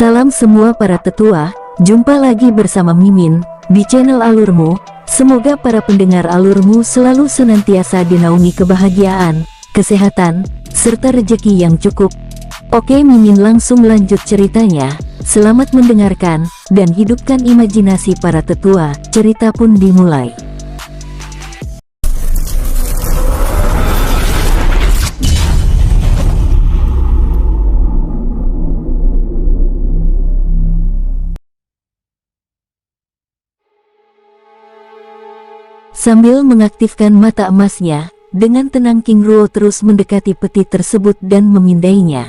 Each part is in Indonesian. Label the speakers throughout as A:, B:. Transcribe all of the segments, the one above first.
A: Salam semua para tetua, jumpa lagi bersama Mimin di channel Alurmu. Semoga para pendengar Alurmu selalu senantiasa dinaungi kebahagiaan, kesehatan, serta rezeki yang cukup. Oke, Mimin langsung lanjut ceritanya. Selamat mendengarkan, dan hidupkan imajinasi para tetua. Cerita pun dimulai. Sambil mengaktifkan mata emasnya, dengan tenang King Ruo terus mendekati peti tersebut dan memindainya.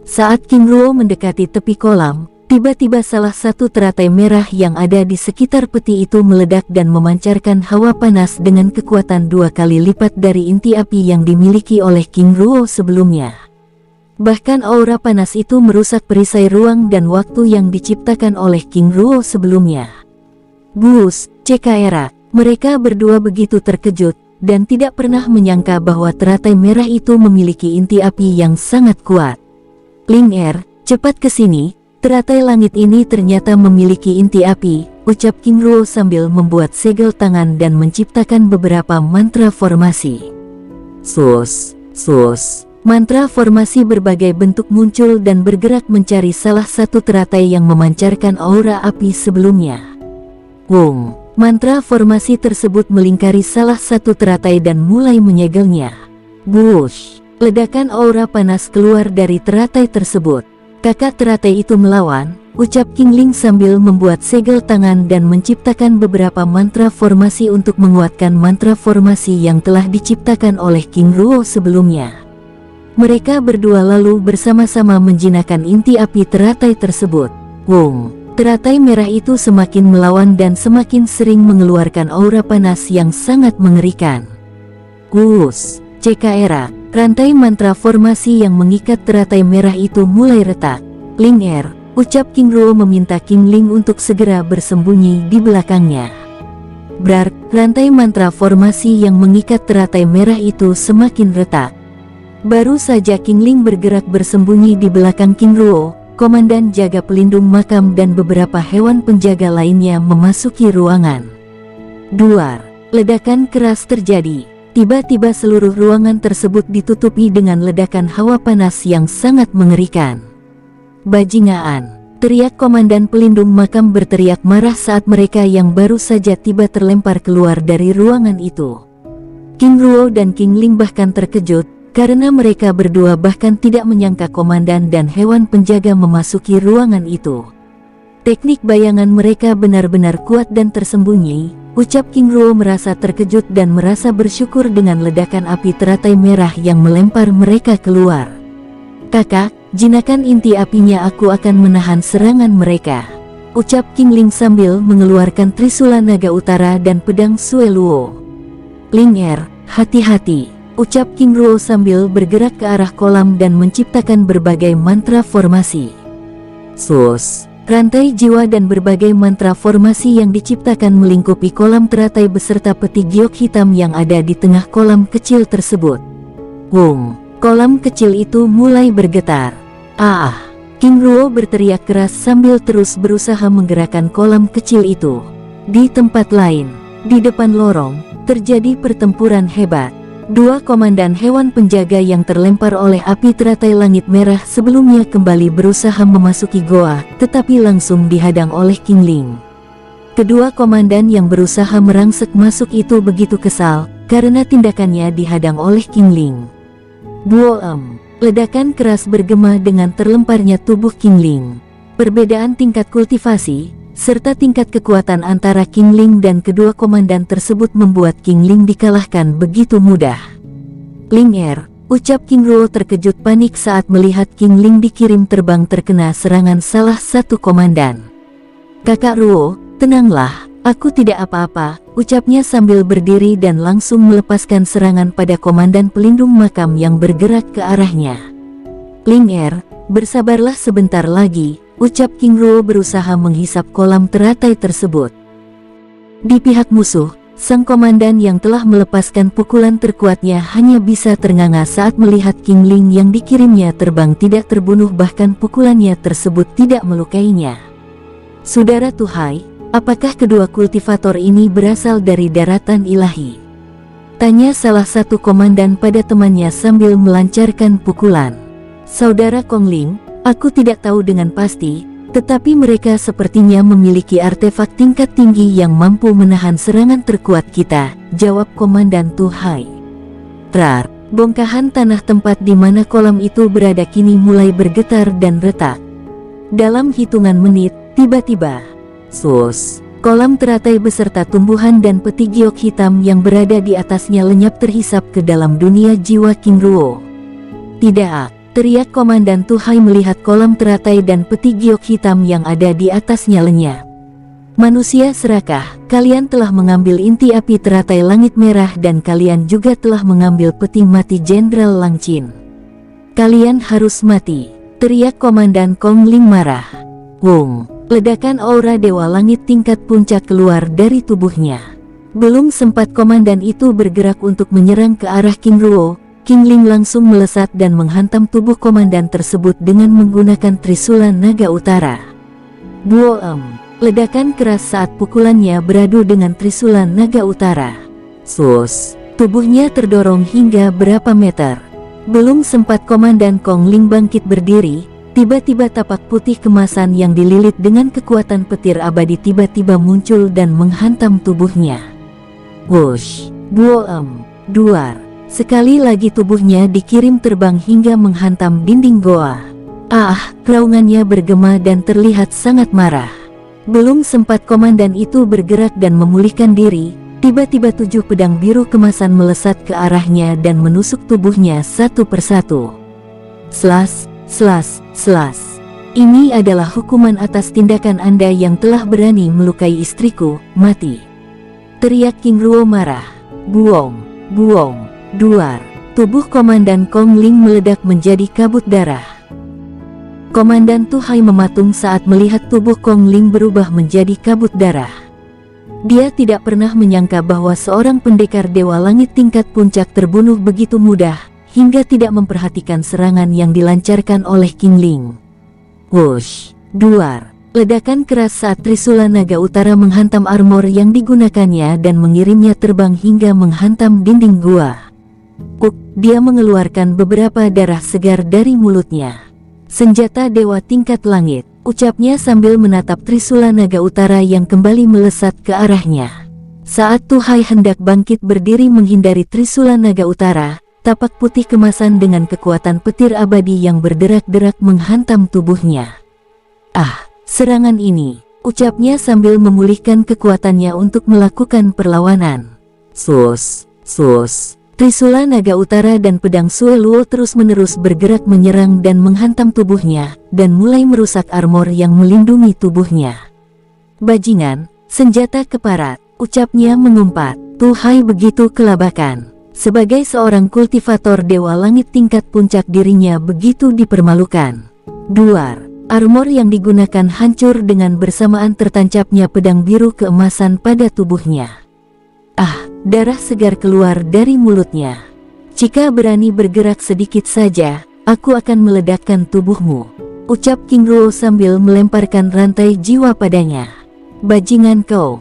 A: Saat King Ruo mendekati tepi kolam, tiba-tiba salah satu teratai merah yang ada di sekitar peti itu meledak dan memancarkan hawa panas dengan kekuatan 2 kali lipat dari inti api yang dimiliki oleh King Ruo sebelumnya. Bahkan aura panas itu merusak perisai ruang dan waktu yang diciptakan oleh King Ruo sebelumnya. Bus, CKR. Mereka berdua begitu terkejut, dan tidak pernah menyangka bahwa teratai merah itu memiliki inti api yang sangat kuat. Ling Er, cepat ke sini, teratai langit ini ternyata memiliki inti api, ucap King Ruo sambil membuat segel tangan dan menciptakan beberapa mantra formasi. Sus. Mantra formasi berbagai bentuk muncul dan bergerak mencari salah satu teratai yang memancarkan aura api sebelumnya. Wung. Mantra formasi tersebut melingkari salah satu teratai dan mulai menyegelnya. Bush! Ledakan aura panas keluar dari teratai tersebut. Kakak teratai itu melawan, ucap King Ling sambil membuat segel tangan dan menciptakan beberapa mantra formasi untuk menguatkan mantra formasi yang telah diciptakan oleh King Ruo sebelumnya. Mereka berdua lalu bersama-sama menjinakkan inti api teratai tersebut. Wung! Teratai merah itu semakin melawan dan semakin sering mengeluarkan aura panas yang sangat mengerikan. Gus, CKR, rantai mantra formasi yang mengikat teratai merah itu mulai retak. Ling Er, ucap King Ruo meminta King Ling untuk segera bersembunyi di belakangnya. Brar, rantai mantra formasi yang mengikat teratai merah itu semakin retak. Baru saja King Ling bergerak bersembunyi di belakang King Ruo, komandan jaga pelindung makam dan beberapa hewan penjaga lainnya memasuki ruangan. Duar, ledakan keras terjadi. Tiba-tiba seluruh ruangan tersebut ditutupi dengan ledakan hawa panas yang sangat mengerikan. Bajingan, teriak komandan pelindung makam berteriak marah saat mereka yang baru saja tiba terlempar keluar dari ruangan itu. King Ruo dan King Ling bahkan terkejut, karena mereka berdua bahkan tidak menyangka komandan dan hewan penjaga memasuki ruangan itu. Teknik bayangan mereka benar-benar kuat dan tersembunyi, ucap King Ruo merasa terkejut dan merasa bersyukur dengan ledakan api teratai merah yang melempar mereka keluar. Kakak, jinakan inti apinya, aku akan menahan serangan mereka, ucap King Ling sambil mengeluarkan Trisula Naga Utara dan pedang Sue Luo. Ling Er, hati-hati, ucap King Ruo sambil bergerak ke arah kolam dan menciptakan berbagai mantra formasi. Sus! Rantai jiwa dan berbagai mantra formasi yang diciptakan melingkupi kolam teratai beserta peti giok hitam yang ada di tengah kolam kecil tersebut. Wung! Kolam kecil itu mulai bergetar. King Ruo berteriak keras sambil terus berusaha menggerakkan kolam kecil itu. Di tempat lain, di depan lorong, terjadi pertempuran hebat. 2 komandan hewan penjaga yang terlempar oleh api teratai langit merah sebelumnya kembali berusaha memasuki goa, tetapi langsung dihadang oleh King Ling. Kedua komandan yang berusaha merangsek masuk itu begitu kesal, karena tindakannya dihadang oleh King Ling. Boom! Ledakan keras bergema dengan terlemparnya tubuh King Ling. Perbedaan tingkat kultivasi, serta tingkat kekuatan antara King Ling dan kedua komandan tersebut membuat King Ling dikalahkan begitu mudah. Ling Er, ucap King Ruo terkejut panik saat melihat King Ling dikirim terbang terkena serangan salah satu komandan. Kakak Ruo, tenanglah, aku tidak apa-apa, ucapnya sambil berdiri dan langsung melepaskan serangan pada komandan pelindung makam yang bergerak ke arahnya. Ling Er, bersabarlah sebentar lagi, ucap King Ruo berusaha menghisap kolam teratai tersebut. Di pihak musuh, Sang komandan yang telah melepaskan pukulan terkuatnya hanya bisa ternganga saat melihat King Ling yang dikirimnya terbang tidak terbunuh, bahkan pukulannya tersebut tidak melukainya. Saudara Tuhai, apakah kedua kultivator ini berasal dari daratan ilahi? Tanya salah satu komandan pada temannya sambil melancarkan pukulan. Saudara Kong Ling, aku tidak tahu dengan pasti, tetapi mereka sepertinya memiliki artefak tingkat tinggi yang mampu menahan serangan terkuat kita, jawab Komandan Tuhai. Rar, bongkahan tanah tempat di mana kolam itu berada kini mulai bergetar dan retak. Dalam hitungan menit, tiba-tiba, kolam teratai beserta tumbuhan dan peti giok hitam yang berada di atasnya lenyap terhisap ke dalam dunia jiwa King Ruo. Tidak! Teriak Komandan Tuhai melihat kolam teratai dan peti giok hitam yang ada di atasnya lenyap. Manusia serakah, kalian telah mengambil inti api teratai langit merah dan kalian juga telah mengambil peti mati Jenderal Lang Chin. Kalian harus mati, teriak Komandan Kong Ling marah. Wung, ledakan aura Dewa Langit tingkat puncak keluar dari tubuhnya. Belum sempat komandan itu bergerak untuk menyerang ke arah King Ruo, King Ling langsung melesat dan menghantam tubuh komandan tersebut dengan menggunakan Trisula Naga Utara. Buoem! Ledakan keras saat pukulannya beradu dengan Trisula Naga Utara. Tubuhnya terdorong hingga berapa meter. Belum sempat Komandan Kong Ling bangkit berdiri, tiba-tiba tapak putih kemasan yang dililit dengan kekuatan petir abadi tiba-tiba muncul dan menghantam tubuhnya. Wush! Buoem! Duar! Sekali lagi tubuhnya dikirim terbang hingga menghantam dinding goa. Raungannya bergema dan terlihat sangat marah. Belum sempat komandan itu bergerak dan memulihkan diri, tiba-tiba 7 pedang biru kemasan melesat ke arahnya dan menusuk tubuhnya satu persatu. Slash, slash, slash. Ini adalah hukuman atas tindakan Anda yang telah berani melukai istriku, mati. Teriak King Ruo marah. Buong, buong. Duar, tubuh Komandan Kong Ling meledak menjadi kabut darah. Komandan Tuhai mematung saat melihat tubuh Kong Ling berubah menjadi kabut darah. Dia tidak pernah menyangka bahwa seorang pendekar Dewa Langit tingkat puncak terbunuh begitu mudah, hingga tidak memperhatikan serangan yang dilancarkan oleh King Ling. Wush! Duar! Ledakan keras saat Trisula Naga Utara menghantam armor yang digunakannya dan mengirimnya terbang hingga menghantam dinding gua. Dia mengeluarkan beberapa darah segar dari mulutnya. Senjata Dewa Tingkat Langit, ucapnya sambil menatap Trisula Naga Utara yang kembali melesat ke arahnya. Saat Tuhai hendak bangkit berdiri menghindari Trisula Naga Utara, tapak putih kemasan dengan kekuatan petir abadi yang berderak-derak menghantam tubuhnya. Serangan ini, ucapnya sambil memulihkan kekuatannya untuk melakukan perlawanan. Trisula Naga Utara dan pedang Sue Luo terus-menerus bergerak menyerang dan menghantam tubuhnya, dan mulai merusak armor yang melindungi tubuhnya. Bajingan, senjata keparat, ucapnya mengumpat. Tuhai begitu kelabakan. Sebagai seorang kultivator Dewa Langit tingkat puncak dirinya begitu dipermalukan. Duar, armor yang digunakan hancur dengan bersamaan tertancapnya pedang biru keemasan pada tubuhnya. Darah segar keluar dari mulutnya. Jika berani bergerak sedikit saja, aku akan meledakkan tubuhmu, ucap King Ruo sambil melemparkan rantai jiwa padanya. Bajingan kau!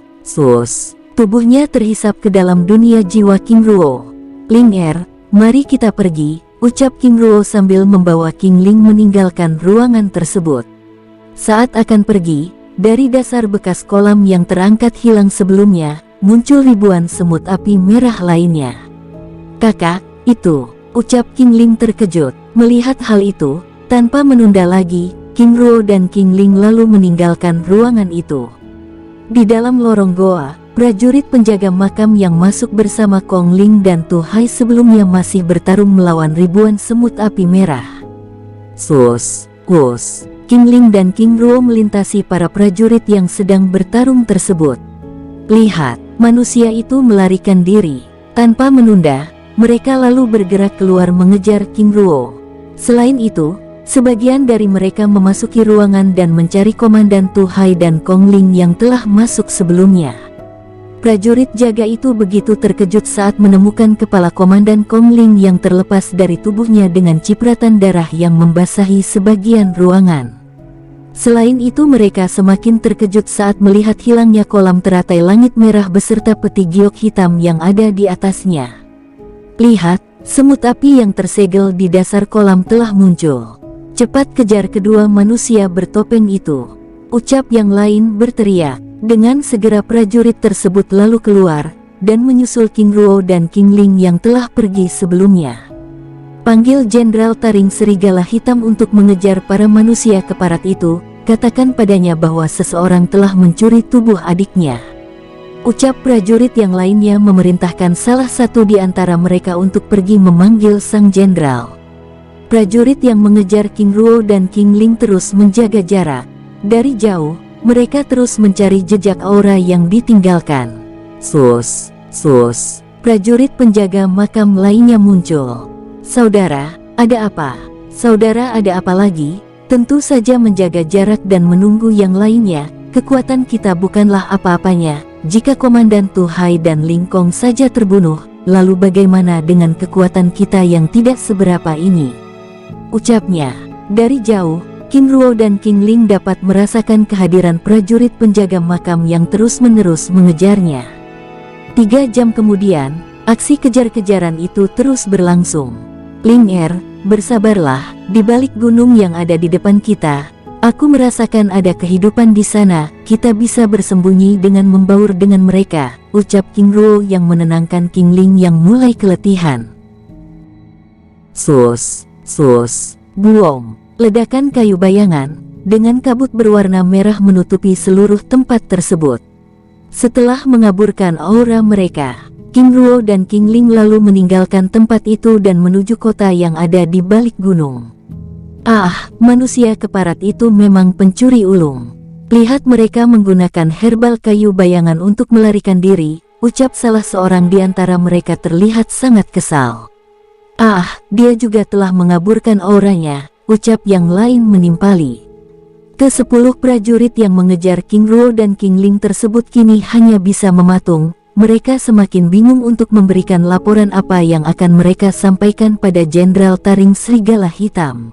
A: Tubuhnya terhisap ke dalam dunia jiwa King Ruo. Ling Er, mari kita pergi, ucap King Ruo sambil membawa King Ling meninggalkan ruangan tersebut. Saat akan pergi, dari dasar bekas kolam yang terangkat hilang sebelumnya, muncul ribuan semut api merah lainnya. Kakak, itu, ucap King Ling terkejut. Melihat hal itu, tanpa menunda lagi, King Ruo dan King Ling lalu meninggalkan ruangan itu. Di dalam lorong goa, prajurit penjaga makam yang masuk bersama Kong Ling dan Tuhai sebelumnya masih bertarung melawan ribuan semut api merah. King Ling dan King Ruo melintasi para prajurit yang sedang bertarung tersebut. Lihat, manusia itu melarikan diri. Tanpa menunda, mereka lalu bergerak keluar mengejar King Ruo. Selain itu, sebagian dari mereka memasuki ruangan dan mencari Komandan Tuhai dan Kong Ling yang telah masuk sebelumnya. Prajurit jaga itu begitu terkejut saat menemukan kepala Komandan Kong Ling yang terlepas dari tubuhnya dengan cipratan darah yang membasahi sebagian ruangan. Selain itu mereka semakin terkejut saat melihat hilangnya kolam teratai langit merah beserta peti giok hitam yang ada di atasnya. Lihat, semut api yang tersegel di dasar kolam telah muncul. Cepat kejar kedua manusia bertopeng itu, ucap yang lain berteriak. Dengan segera prajurit tersebut lalu keluar, dan menyusul King Ruo dan King Ling yang telah pergi sebelumnya. Panggil Jenderal Taring Serigala Hitam untuk mengejar para manusia keparat itu, katakan padanya bahwa seseorang telah mencuri tubuh adiknya. Ucap prajurit yang lainnya memerintahkan salah satu di antara mereka untuk pergi memanggil sang jenderal. Prajurit yang mengejar King Ruo dan King Ling terus menjaga jarak. Dari jauh, mereka terus mencari jejak aura yang ditinggalkan. Sus, prajurit penjaga makam lainnya muncul. Saudara, ada apa? Saudara, ada apa lagi? Tentu saja menjaga jarak dan menunggu yang lainnya. Kekuatan kita bukanlah apa-apanya. Jika Komandan Tu Hai dan Ling Kong saja terbunuh, lalu bagaimana dengan kekuatan kita yang tidak seberapa ini? Ucapnya. Dari jauh, King Ruo dan King Ling dapat merasakan kehadiran prajurit penjaga makam yang terus-menerus mengejarnya. 3 jam kemudian, aksi kejar-kejaran itu terus berlangsung. Ling bersabarlah, di balik gunung yang ada di depan kita, aku merasakan ada kehidupan di sana, kita bisa bersembunyi dengan membaur dengan mereka, ucap King Ruo yang menenangkan King Ling yang mulai keletihan. Buom. Ledakan kayu bayangan, dengan kabut berwarna merah menutupi seluruh tempat tersebut. Setelah mengaburkan aura mereka, King Ruo dan King Ling lalu meninggalkan tempat itu dan menuju kota yang ada di balik gunung. Manusia keparat itu memang pencuri ulung. Lihat mereka menggunakan herbal kayu bayangan untuk melarikan diri, ucap salah seorang di antara mereka terlihat sangat kesal. Dia juga telah mengaburkan auranya, ucap yang lain menimpali. Ke-10 prajurit yang mengejar King Ruo dan King Ling tersebut kini hanya bisa mematung. Mereka semakin bingung untuk memberikan laporan apa yang akan mereka sampaikan pada Jenderal Taring Serigala Hitam.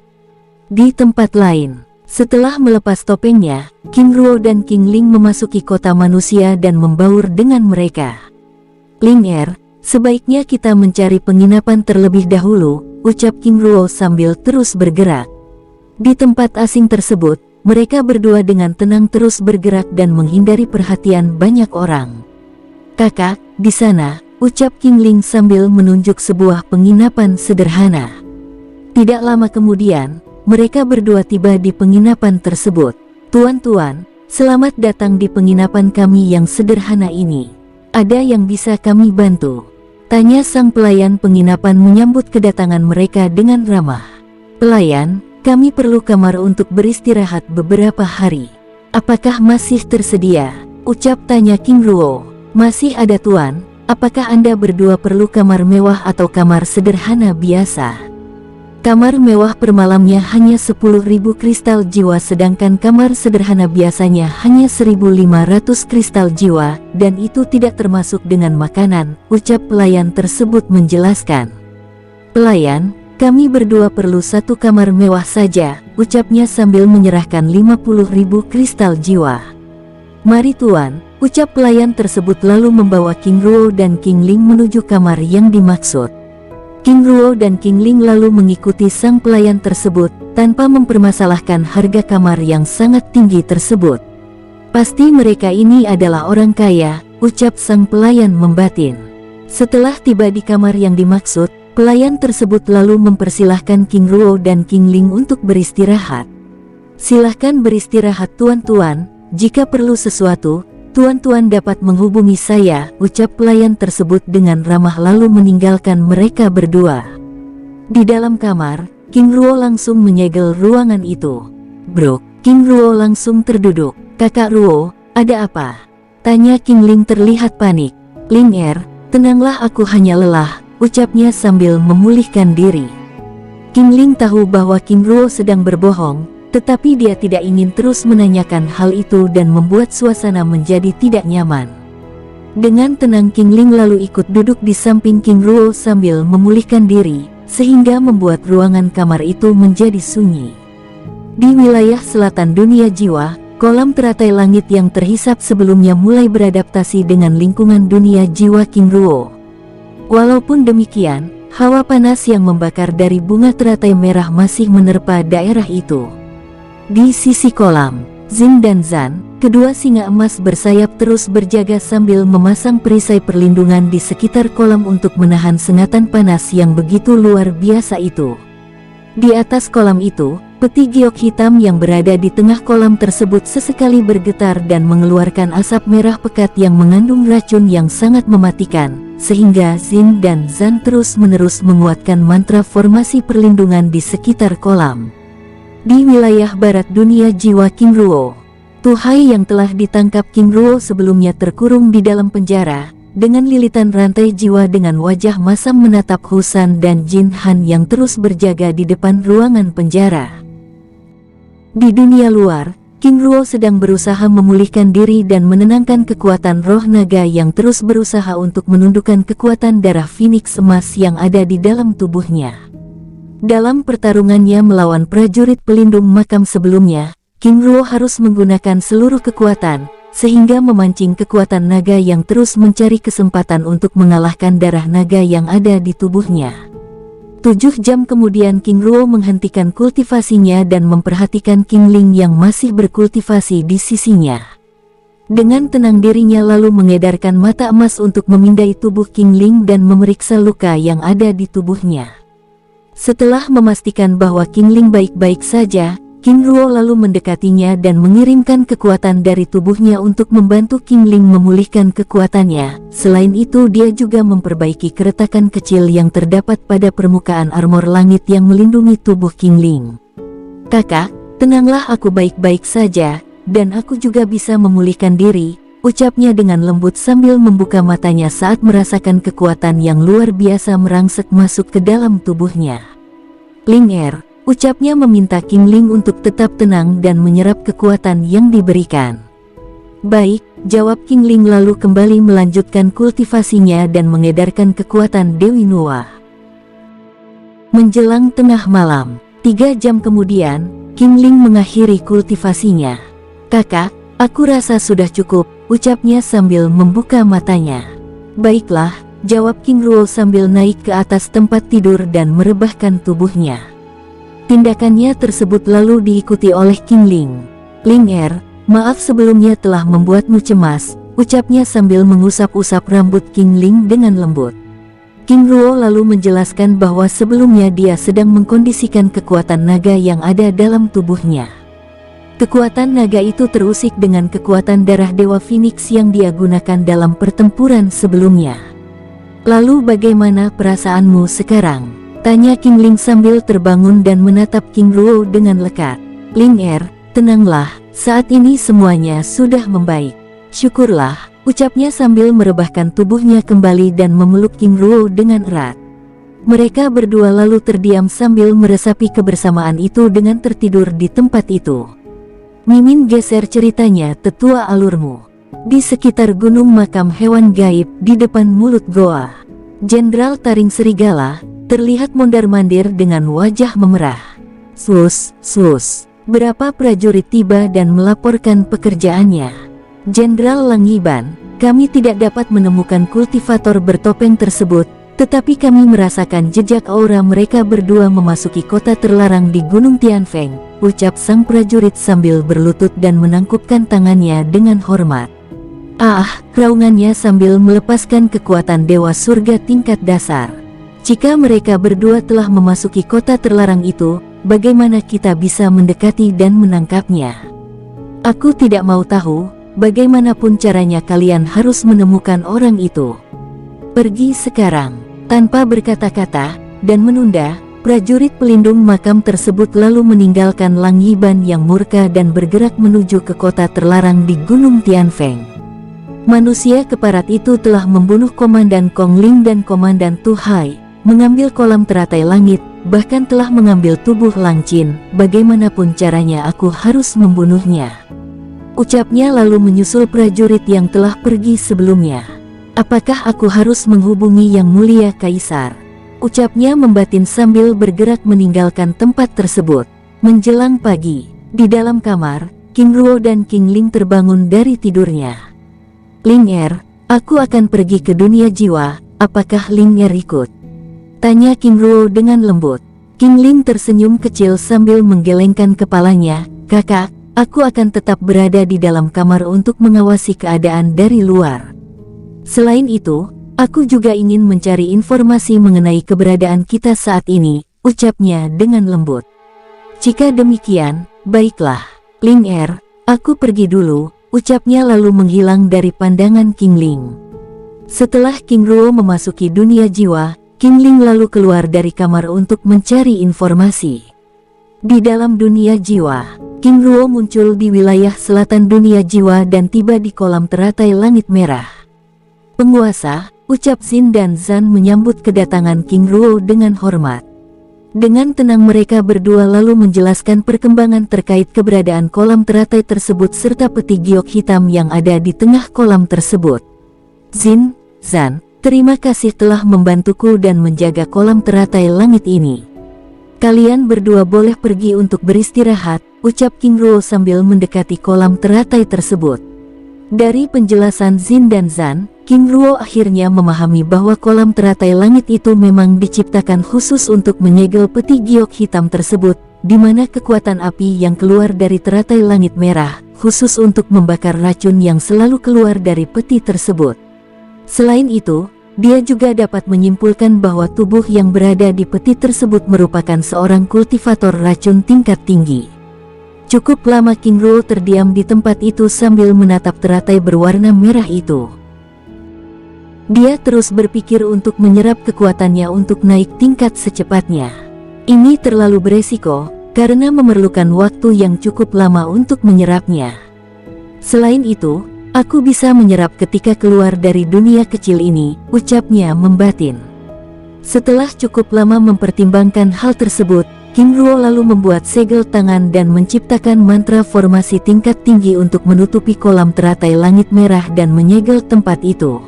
A: Di tempat lain, setelah melepas topengnya, King Ruo dan King Ling memasuki kota manusia dan membaur dengan mereka. Ling sebaiknya kita mencari penginapan terlebih dahulu, ucap King Ruo sambil terus bergerak. Di tempat asing tersebut, mereka berdua dengan tenang terus bergerak dan menghindari perhatian banyak orang. Kakak, di sana, ucap King Ling sambil menunjuk sebuah penginapan sederhana. Tidak lama kemudian, mereka berdua tiba di penginapan tersebut. Tuan-tuan, selamat datang di penginapan kami yang sederhana ini. Ada yang bisa kami bantu? Tanya sang pelayan penginapan menyambut kedatangan mereka dengan ramah. Pelayan, kami perlu kamar untuk beristirahat beberapa hari. Apakah masih tersedia? Ucap tanya King Ruo. Masih ada tuan, apakah Anda berdua perlu kamar mewah atau kamar sederhana biasa? Kamar mewah per malamnya hanya 10.000 kristal jiwa sedangkan kamar sederhana biasanya hanya 1.500 kristal jiwa, dan itu tidak termasuk dengan makanan, ucap pelayan tersebut menjelaskan. Pelayan, kami berdua perlu 1 kamar mewah saja, ucapnya sambil menyerahkan 50.000 kristal jiwa. Mari tuan, ucap pelayan tersebut lalu membawa King Ruo dan King Ling menuju kamar yang dimaksud. King Ruo dan King Ling lalu mengikuti sang pelayan tersebut, tanpa mempermasalahkan harga kamar yang sangat tinggi tersebut. Pasti mereka ini adalah orang kaya, ucap sang pelayan membatin. Setelah tiba di kamar yang dimaksud, pelayan tersebut lalu mempersilahkan King Ruo dan King Ling untuk beristirahat. Silahkan beristirahat tuan-tuan, jika perlu sesuatu, tuan-tuan dapat menghubungi saya, ucap pelayan tersebut dengan ramah lalu meninggalkan mereka berdua. Di dalam kamar, King Ruo langsung menyegel ruangan itu. Bro, King Ruo langsung terduduk. Kakak Ruo, ada apa? Tanya King Ling terlihat panik. Ling tenanglah, aku hanya lelah, ucapnya sambil memulihkan diri. King Ling tahu bahwa King Ruo sedang berbohong, tetapi dia tidak ingin terus menanyakan hal itu dan membuat suasana menjadi tidak nyaman. Dengan tenang King Ling lalu ikut duduk di samping King Ruo sambil memulihkan diri, sehingga membuat ruangan kamar itu menjadi sunyi. Di wilayah selatan dunia jiwa, kolam teratai langit yang terhisap sebelumnya mulai beradaptasi dengan lingkungan dunia jiwa King Ruo. Walaupun demikian, hawa panas yang membakar dari bunga teratai merah masih menerpa daerah itu. Di sisi kolam, Jin dan Zan, kedua singa emas bersayap terus berjaga sambil memasang perisai perlindungan di sekitar kolam untuk menahan sengatan panas yang begitu luar biasa itu. Di atas kolam itu, peti giok hitam yang berada di tengah kolam tersebut sesekali bergetar dan mengeluarkan asap merah pekat yang mengandung racun yang sangat mematikan, sehingga Jin dan Zan terus-menerus menguatkan mantra formasi perlindungan di sekitar kolam. Di wilayah barat dunia jiwa King Ruo, Tuhai yang telah ditangkap King Ruo sebelumnya terkurung di dalam penjara, dengan lilitan rantai jiwa dengan wajah masam menatap Husan dan Jin Han yang terus berjaga di depan ruangan penjara. Di dunia luar, King Ruo sedang berusaha memulihkan diri dan menenangkan kekuatan roh naga yang terus berusaha untuk menundukkan kekuatan darah Phoenix emas yang ada di dalam tubuhnya. Dalam pertarungannya melawan prajurit pelindung makam sebelumnya, King Ruo harus menggunakan seluruh kekuatan, sehingga memancing kekuatan naga yang terus mencari kesempatan untuk mengalahkan darah naga yang ada di tubuhnya. 7 jam kemudian King Ruo menghentikan kultivasinya dan memperhatikan King Ling yang masih berkultivasi di sisinya. Dengan tenang dirinya lalu mengedarkan mata emas untuk memindai tubuh King Ling dan memeriksa luka yang ada di tubuhnya. Setelah memastikan bahwa King Ling baik-baik saja, King Ruo lalu mendekatinya dan mengirimkan kekuatan dari tubuhnya untuk membantu King Ling memulihkan kekuatannya. Selain itu dia juga memperbaiki keretakan kecil yang terdapat pada permukaan armor langit yang melindungi tubuh King Ling. "Kakak, tenanglah, aku baik-baik saja, dan aku juga bisa memulihkan diri," ucapnya dengan lembut sambil membuka matanya saat merasakan kekuatan yang luar biasa merangsek masuk ke dalam tubuhnya. "Ling Er," ucapnya meminta King Ling untuk tetap tenang dan menyerap kekuatan yang diberikan. "Baik," jawab King Ling lalu kembali melanjutkan kultivasinya dan mengedarkan kekuatan Dewi Nuwa. Menjelang tengah malam, 3 jam kemudian, King Ling mengakhiri kultivasinya. "Kakak, aku rasa sudah cukup," ucapnya sambil membuka matanya. "Baiklah," jawab King Ruo sambil naik ke atas tempat tidur dan merebahkan tubuhnya. Tindakannya tersebut lalu diikuti oleh King Ling. "Ling Er, maaf sebelumnya telah membuatmu cemas," ucapnya sambil mengusap-usap rambut King Ling dengan lembut. King Ruo lalu menjelaskan bahwa sebelumnya dia sedang mengkondisikan kekuatan naga yang ada dalam tubuhnya. Kekuatan naga itu terusik dengan kekuatan darah Dewa Phoenix yang dia gunakan dalam pertempuran sebelumnya. "Lalu bagaimana perasaanmu sekarang?" tanya King Ling sambil terbangun dan menatap King Ruo dengan lekat. "Ling Er, tenanglah, saat ini semuanya sudah membaik." "Syukurlah," ucapnya sambil merebahkan tubuhnya kembali dan memeluk King Ruo dengan erat. Mereka berdua lalu terdiam sambil meresapi kebersamaan itu dengan tertidur di tempat itu. Mimin geser ceritanya, "Tetua alurmu." Di sekitar gunung makam hewan gaib di depan mulut goa, Jenderal Taring Serigala terlihat mondar-mandir dengan wajah memerah. "Sus, sus." Berapa prajurit tiba dan melaporkan pekerjaannya. "Jenderal Langiban, kami tidak dapat menemukan kultivator bertopeng tersebut, tetapi kami merasakan jejak aura mereka berdua memasuki kota terlarang di Gunung Tianfeng," ucap sang prajurit sambil berlutut dan menangkupkan tangannya dengan hormat. Raungannya sambil melepaskan kekuatan Dewa Surga tingkat dasar. "Jika mereka berdua telah memasuki kota terlarang itu, bagaimana kita bisa mendekati dan menangkapnya? Aku tidak mau tahu, bagaimanapun caranya kalian harus menemukan orang itu. Pergi sekarang." Tanpa berkata-kata dan menunda, prajurit pelindung makam tersebut lalu meninggalkan Langiban yang murka dan bergerak menuju ke kota terlarang di Gunung Tianfeng. Manusia keparat itu telah membunuh Komandan Kong Ling dan Komandan Tu Hai, mengambil kolam teratai langit, bahkan telah mengambil tubuh Lang Chin. "Bagaimanapun caranya aku harus membunuhnya," ucapnya lalu menyusul prajurit yang telah pergi sebelumnya. Apakah aku harus menghubungi Yang Mulia Kaisar? Ucapnya membatin sambil bergerak meninggalkan tempat tersebut. Menjelang pagi, di dalam kamar, King Ruo dan King Ling terbangun dari tidurnya. Ling Er, aku akan pergi ke dunia jiwa, apakah Ling Er ikut? Tanya King Ruo dengan lembut. King Ling tersenyum kecil sambil menggelengkan kepalanya. Kakak, aku akan tetap berada di dalam kamar untuk mengawasi keadaan dari luar. Selain itu, aku juga ingin mencari informasi mengenai keberadaan kita saat ini, ucapnya dengan lembut. Jika demikian, baiklah. Ling Er, aku pergi dulu, ucapnya lalu menghilang dari pandangan King Ling. Setelah King Ruo memasuki dunia jiwa, King Ling lalu keluar dari kamar untuk mencari informasi. Di dalam dunia jiwa, King Ruo muncul di wilayah selatan dunia jiwa dan tiba di kolam teratai langit merah. Penguasa, ucap Jin dan Zan menyambut kedatangan King Ruo dengan hormat. Dengan tenang mereka berdua lalu menjelaskan perkembangan terkait keberadaan kolam teratai tersebut serta peti giok hitam yang ada di tengah kolam tersebut. Jin, Zan, terima kasih telah membantuku dan menjaga kolam teratai langit ini. Kalian berdua boleh pergi untuk beristirahat, ucap King Ruo sambil mendekati kolam teratai tersebut. Dari penjelasan Jin dan Zan, King Ruo akhirnya memahami bahwa kolam teratai langit itu memang diciptakan khusus untuk menyegel peti giok hitam tersebut, di mana kekuatan api yang keluar dari teratai langit merah, khusus untuk membakar racun yang selalu keluar dari peti tersebut. Selain itu, dia juga dapat menyimpulkan bahwa tubuh yang berada di peti tersebut merupakan seorang kultivator racun tingkat tinggi. Cukup lama King Ruo terdiam di tempat itu sambil menatap teratai berwarna merah itu. Dia terus berpikir untuk menyerap kekuatannya untuk naik tingkat secepatnya. Ini terlalu beresiko, karena memerlukan waktu yang cukup lama untuk menyerapnya. Selain itu, aku bisa menyerap ketika keluar dari dunia kecil ini, ucapnya membatin. Setelah cukup lama mempertimbangkan hal tersebut, King Ruo lalu membuat segel tangan dan menciptakan mantra formasi tingkat tinggi untuk menutupi kolam teratai langit merah dan menyegel tempat itu.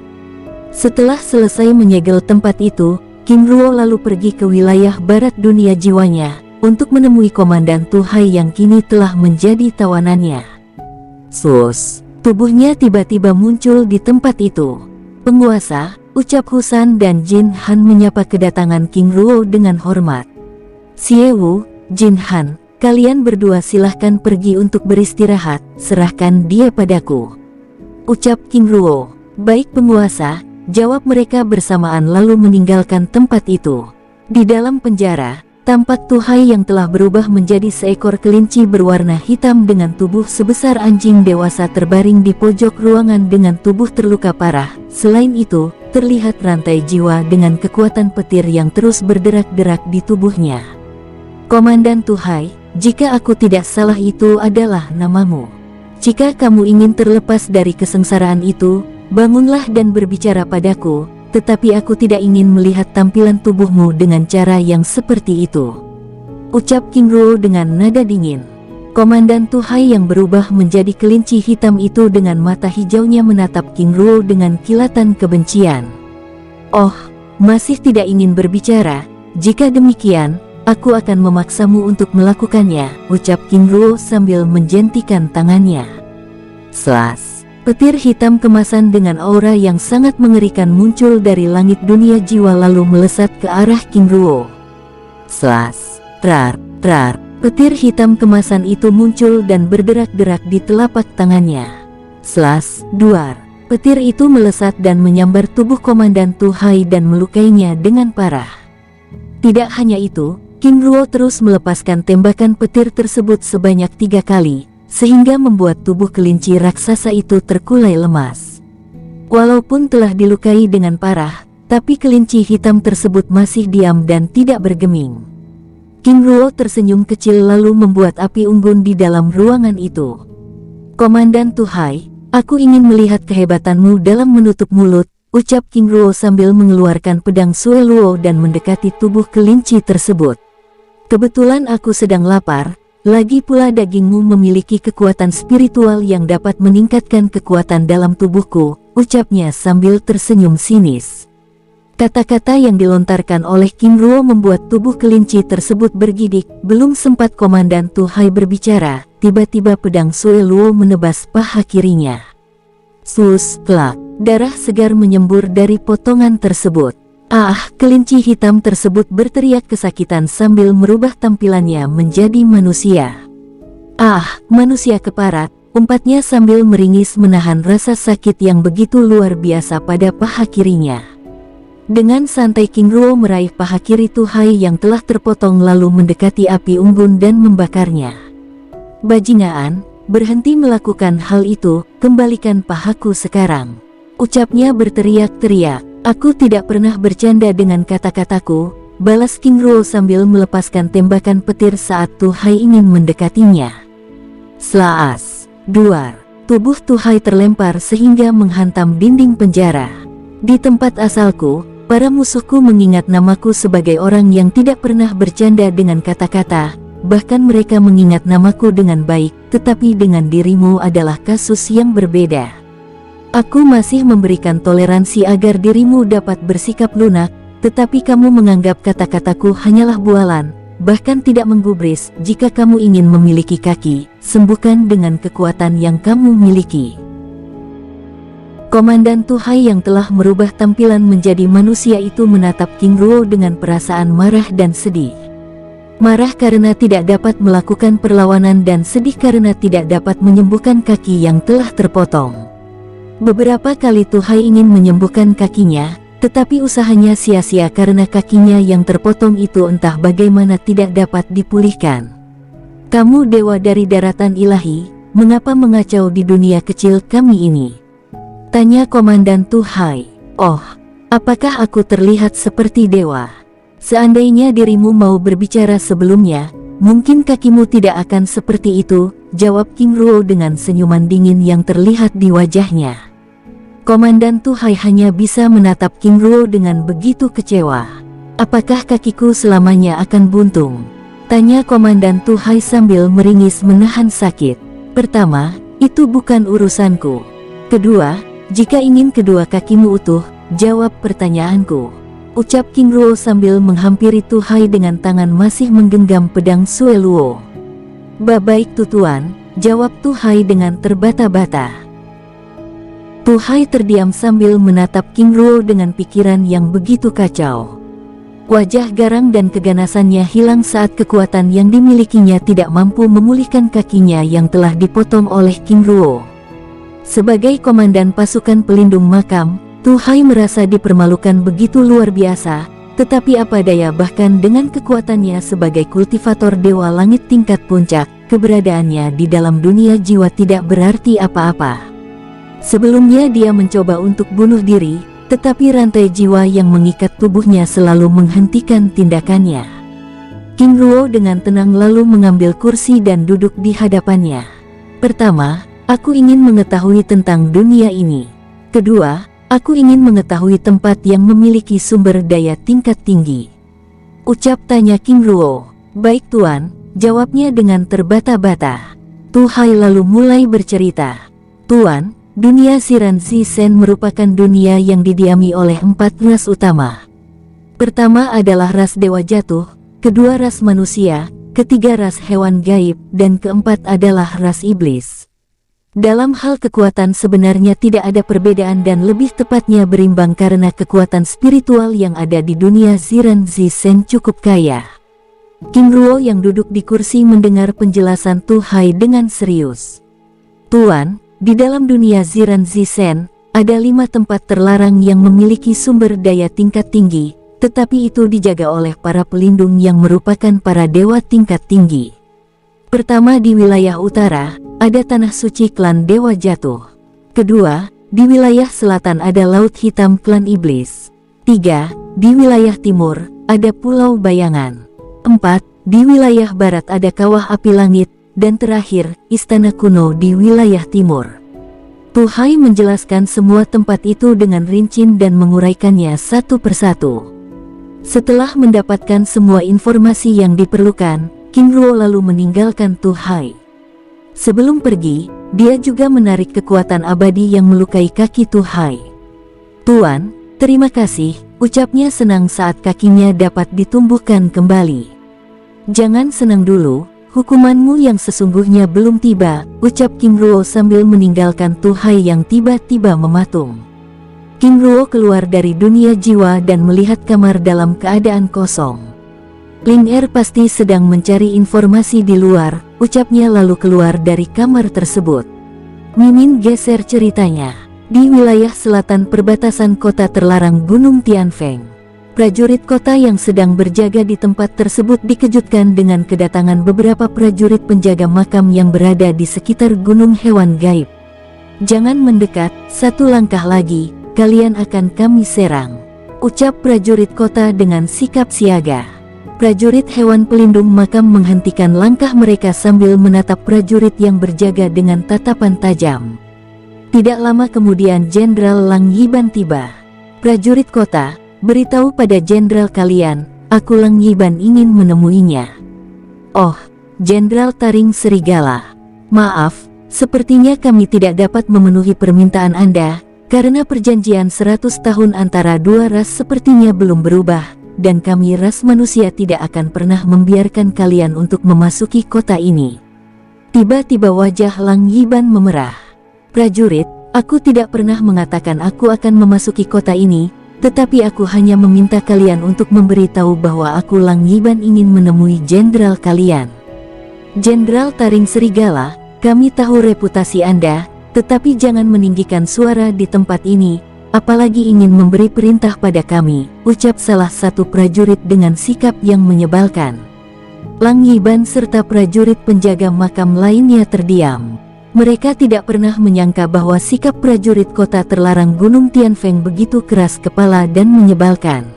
A: Setelah selesai menyegel tempat itu, King Ruo lalu pergi ke wilayah barat dunia jiwanya, untuk menemui Komandan Tuhai yang kini telah menjadi tawanannya. Sus, tubuhnya tiba-tiba muncul di tempat itu. Penguasa, ucap Husan dan Jin Han menyapa kedatangan King Ruo dengan hormat. Xiewu, Jin Han, kalian berdua silahkan pergi untuk beristirahat, serahkan dia padaku, ucap King Ruo. Baik penguasa, jawab mereka bersamaan lalu meninggalkan tempat itu. Di dalam penjara, tampak Tuhai yang telah berubah menjadi seekor kelinci berwarna hitam dengan tubuh sebesar anjing dewasa terbaring di pojok ruangan dengan tubuh terluka parah. Selain itu, terlihat rantai jiwa dengan kekuatan petir yang terus berderak-derak di tubuhnya. Komandan Tuhai, jika aku tidak salah itu adalah namamu. Jika kamu ingin terlepas dari kesengsaraan itu, bangunlah dan berbicara padaku, tetapi aku tidak ingin melihat tampilan tubuhmu dengan cara yang seperti itu, ucap King Ruo dengan nada dingin. Komandan Tuhai yang berubah menjadi kelinci hitam itu dengan mata hijaunya menatap King Ruo dengan kilatan kebencian. Oh, masih tidak ingin berbicara? Jika demikian, aku akan memaksamu untuk melakukannya, ucap King Ruo sambil menjentikan tangannya. Selas. Petir hitam kemasan dengan aura yang sangat mengerikan muncul dari langit dunia jiwa lalu melesat ke arah King Ruo. Selas. Trar. Petir hitam kemasan itu muncul dan berderak-derak di telapak tangannya. Selas. Duar. Petir itu melesat dan menyambar tubuh Komandan Tuhai dan melukainya dengan parah. Tidak hanya itu, King Ruo terus melepaskan tembakan petir tersebut sebanyak 3 kali, sehingga membuat tubuh kelinci raksasa itu terkulai lemas. Walaupun telah dilukai dengan parah, tapi kelinci hitam tersebut masih diam dan tidak bergeming. King Ruo tersenyum kecil lalu membuat api unggun di dalam ruangan itu. Komandan Tuhai, aku ingin melihat kehebatanmu dalam menutup mulut, ucap King Ruo sambil mengeluarkan pedang Sue Luo dan mendekati tubuh kelinci tersebut. Kebetulan aku sedang lapar. Lagi pula dagingmu memiliki kekuatan spiritual yang dapat meningkatkan kekuatan dalam tubuhku, ucapnya sambil tersenyum sinis. Kata-kata yang dilontarkan oleh King Ruo membuat tubuh kelinci tersebut bergidik. Belum sempat Komandan Tu Hai berbicara, tiba-tiba pedang Sue Luo menebas paha kirinya. Sus, klak, darah segar menyembur dari potongan tersebut. Ah, kelinci hitam tersebut berteriak kesakitan sambil merubah tampilannya menjadi manusia. Ah, manusia keparat, umpatnya sambil meringis menahan rasa sakit yang begitu luar biasa pada paha kirinya. Dengan santai King Ruo meraih paha kiri Tu Hai yang telah terpotong lalu mendekati api unggun dan membakarnya. Bajingan, berhenti melakukan hal itu, kembalikan pahaku sekarang. Ucapnya berteriak-teriak. Aku tidak pernah bercanda dengan kata-kataku, balas King Ruo sambil melepaskan tembakan petir saat Tu Hai ingin mendekatinya. Slaas, duar, tubuh Tu Hai terlempar sehingga menghantam dinding penjara. Di tempat asalku, para musuhku mengingat namaku sebagai orang yang tidak pernah bercanda dengan kata-kata, bahkan mereka mengingat namaku dengan baik, tetapi dengan dirimu adalah kasus yang berbeda. Aku masih memberikan toleransi agar dirimu dapat bersikap lunak, tetapi kamu menganggap kata-kataku hanyalah bualan, bahkan tidak menggubris. Jika kamu ingin memiliki kaki, sembuhkan dengan kekuatan yang kamu miliki. Komandan Tu Hai yang telah merubah tampilan menjadi manusia itu menatap King Ruo dengan perasaan marah dan sedih. Marah karena tidak dapat melakukan perlawanan dan sedih karena tidak dapat menyembuhkan kaki yang telah terpotong. Beberapa kali Tu Hai ingin menyembuhkan kakinya, tetapi usahanya sia-sia karena kakinya yang terpotong itu entah bagaimana tidak dapat dipulihkan. Kamu dewa dari daratan ilahi, mengapa mengacau di dunia kecil kami ini? Tanya Komandan Tu Hai. Oh, apakah aku terlihat seperti dewa? Seandainya dirimu mau berbicara sebelumnya, mungkin kakimu tidak akan seperti itu, jawab King Ruo dengan senyuman dingin yang terlihat di wajahnya. Komandan Tu Hai hanya bisa menatap King Ruo dengan begitu kecewa. Apakah kakiku selamanya akan buntung? Tanya Komandan Tu Hai sambil meringis menahan sakit. Pertama, itu bukan urusanku. Kedua, jika ingin kedua kakimu utuh, jawab pertanyaanku. Ucap King Ruo sambil menghampiri Tu Hai dengan tangan masih menggenggam pedang Sue Luo. Baik tuan, jawab Tu Hai dengan terbata-bata. Tu Hai terdiam sambil menatap King Ruo dengan pikiran yang begitu kacau. Wajah garang dan keganasannya hilang saat kekuatan yang dimilikinya tidak mampu memulihkan kakinya yang telah dipotong oleh King Ruo. Sebagai komandan pasukan pelindung makam, Tu Hai merasa dipermalukan begitu luar biasa, tetapi apa daya bahkan dengan kekuatannya sebagai kultivator dewa langit tingkat puncak, keberadaannya di dalam dunia jiwa tidak berarti apa-apa. Sebelumnya dia mencoba untuk bunuh diri, tetapi rantai jiwa yang mengikat tubuhnya selalu menghentikan tindakannya. King Ruo dengan tenang lalu mengambil kursi dan duduk di hadapannya. Pertama, aku ingin mengetahui tentang dunia ini. Kedua, aku ingin mengetahui tempat yang memiliki sumber daya tingkat tinggi. Ucap tanya King Ruo. Baik tuan, jawabnya dengan terbata-bata. Tu Hai lalu mulai bercerita. Tuan, dunia Shiranzi Sen merupakan dunia yang didiami oleh 4 ras utama. Pertama adalah ras dewa jatuh, kedua ras manusia, ketiga ras hewan gaib, dan keempat adalah ras iblis. Dalam hal kekuatan sebenarnya tidak ada perbedaan dan lebih tepatnya berimbang karena kekuatan spiritual yang ada di dunia Shiranzi Sen cukup kaya. King Ruo yang duduk di kursi mendengar penjelasan Tu Hai dengan serius. Tuan, di dalam dunia Shiranzi Sen, ada 5 tempat terlarang yang memiliki sumber daya tingkat tinggi, tetapi itu dijaga oleh para pelindung yang merupakan para dewa tingkat tinggi. Pertama di wilayah utara, ada tanah suci klan Dewa Jatuh. Kedua, di wilayah selatan ada Laut Hitam klan Iblis. 3, di wilayah timur, ada Pulau Bayangan. 4, di wilayah barat ada Kawah Api Langit. Dan terakhir, Istana Kuno di wilayah timur. Tu Hai menjelaskan semua tempat itu dengan rinci dan menguraikannya satu persatu. Setelah mendapatkan semua informasi yang diperlukan, King Ruo lalu meninggalkan Tu Hai. Sebelum pergi, dia juga menarik kekuatan abadi yang melukai kaki Tuhai. "Tuan, terima kasih," ucapnya senang saat kakinya dapat ditumbuhkan kembali. "Jangan senang dulu, hukumanmu yang sesungguhnya belum tiba," ucap King Ruo sambil meninggalkan Tuhai yang tiba-tiba mematung. King Ruo keluar dari dunia jiwa dan melihat kamar dalam keadaan kosong. "Ling Er pasti sedang mencari informasi di luar," ucapnya lalu keluar dari kamar tersebut. Mimin geser ceritanya. Di wilayah selatan perbatasan kota terlarang Gunung Tianfeng, prajurit kota yang sedang berjaga di tempat tersebut dikejutkan dengan kedatangan beberapa prajurit penjaga makam yang berada di sekitar gunung hewan gaib. "Jangan mendekat, satu langkah lagi, kalian akan kami serang," ucap prajurit kota dengan sikap siaga. Prajurit hewan pelindung makam menghentikan langkah mereka sambil menatap prajurit yang berjaga dengan tatapan tajam. Tidak lama kemudian Jenderal Lang Yiban tiba. "Prajurit kota, beritahu pada jenderal kalian, aku Lang Yiban ingin menemuinya." "Oh, Jenderal Taring Serigala. Maaf, sepertinya kami tidak dapat memenuhi permintaan Anda, karena perjanjian 100 tahun antara dua ras sepertinya belum berubah, dan kami ras manusia tidak akan pernah membiarkan kalian untuk memasuki kota ini." Tiba-tiba wajah Lang Yiban memerah. "Prajurit, aku tidak pernah mengatakan aku akan memasuki kota ini, tetapi aku hanya meminta kalian untuk memberitahu bahwa aku Lang Yiban ingin menemui jenderal kalian." "Jenderal Taring Serigala, kami tahu reputasi Anda, tetapi jangan meninggikan suara di tempat ini, apalagi ingin memberi perintah pada kami," ucap salah satu prajurit dengan sikap yang menyebalkan. Lang Yiban serta prajurit penjaga makam lainnya terdiam. Mereka tidak pernah menyangka bahwa sikap prajurit kota terlarang Gunung Tianfeng begitu keras kepala dan menyebalkan.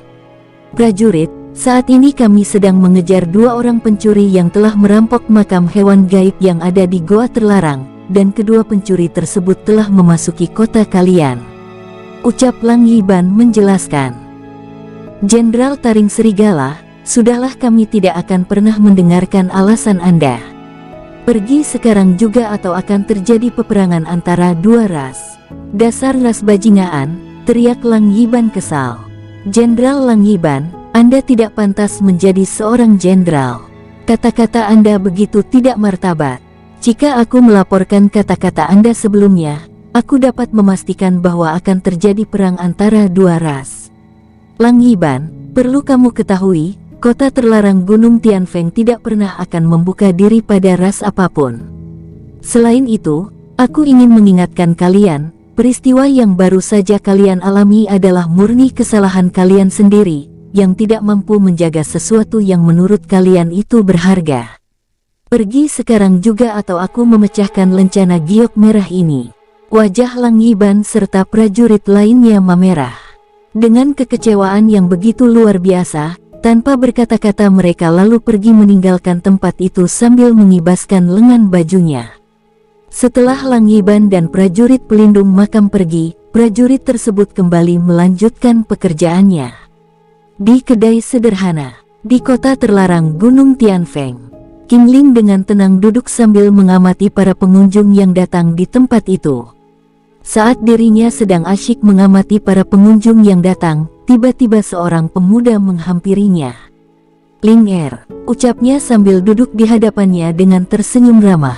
A: "Prajurit, saat ini kami sedang mengejar dua orang pencuri yang telah merampok makam hewan gaib yang ada di Goa Terlarang, dan kedua pencuri tersebut telah memasuki kota kalian," ucap Lang Yiban menjelaskan. "Jenderal Taring Serigala, sudahlah, kami tidak akan pernah mendengarkan alasan Anda. Pergi sekarang juga atau akan terjadi peperangan antara dua ras. Dasar ras bajingan," teriak Lang Yiban kesal. "Jenderal Lang Yiban, Anda tidak pantas menjadi seorang jenderal. Kata-kata Anda begitu tidak martabat. Jika aku melaporkan kata-kata Anda sebelumnya, aku dapat memastikan bahwa akan terjadi perang antara dua ras. Lang Yiban, perlu kamu ketahui, kota terlarang Gunung Tianfeng tidak pernah akan membuka diri pada ras apapun. Selain itu, aku ingin mengingatkan kalian, peristiwa yang baru saja kalian alami adalah murni kesalahan kalian sendiri, yang tidak mampu menjaga sesuatu yang menurut kalian itu berharga. Pergi sekarang juga atau aku memecahkan lencana giok merah ini." Wajah Lang Yiban serta prajurit lainnya memerah. Dengan kekecewaan yang begitu luar biasa, tanpa berkata-kata mereka lalu pergi meninggalkan tempat itu sambil mengibaskan lengan bajunya. Setelah Lang Yiban dan prajurit pelindung makam pergi, prajurit tersebut kembali melanjutkan pekerjaannya. Di kedai sederhana, di kota terlarang Gunung Tianfeng, King Ling dengan tenang duduk sambil mengamati para pengunjung yang datang di tempat itu. Saat dirinya sedang asyik mengamati para pengunjung yang datang, tiba-tiba seorang pemuda menghampirinya. "Ling Er," ucapnya sambil duduk di hadapannya dengan tersenyum ramah.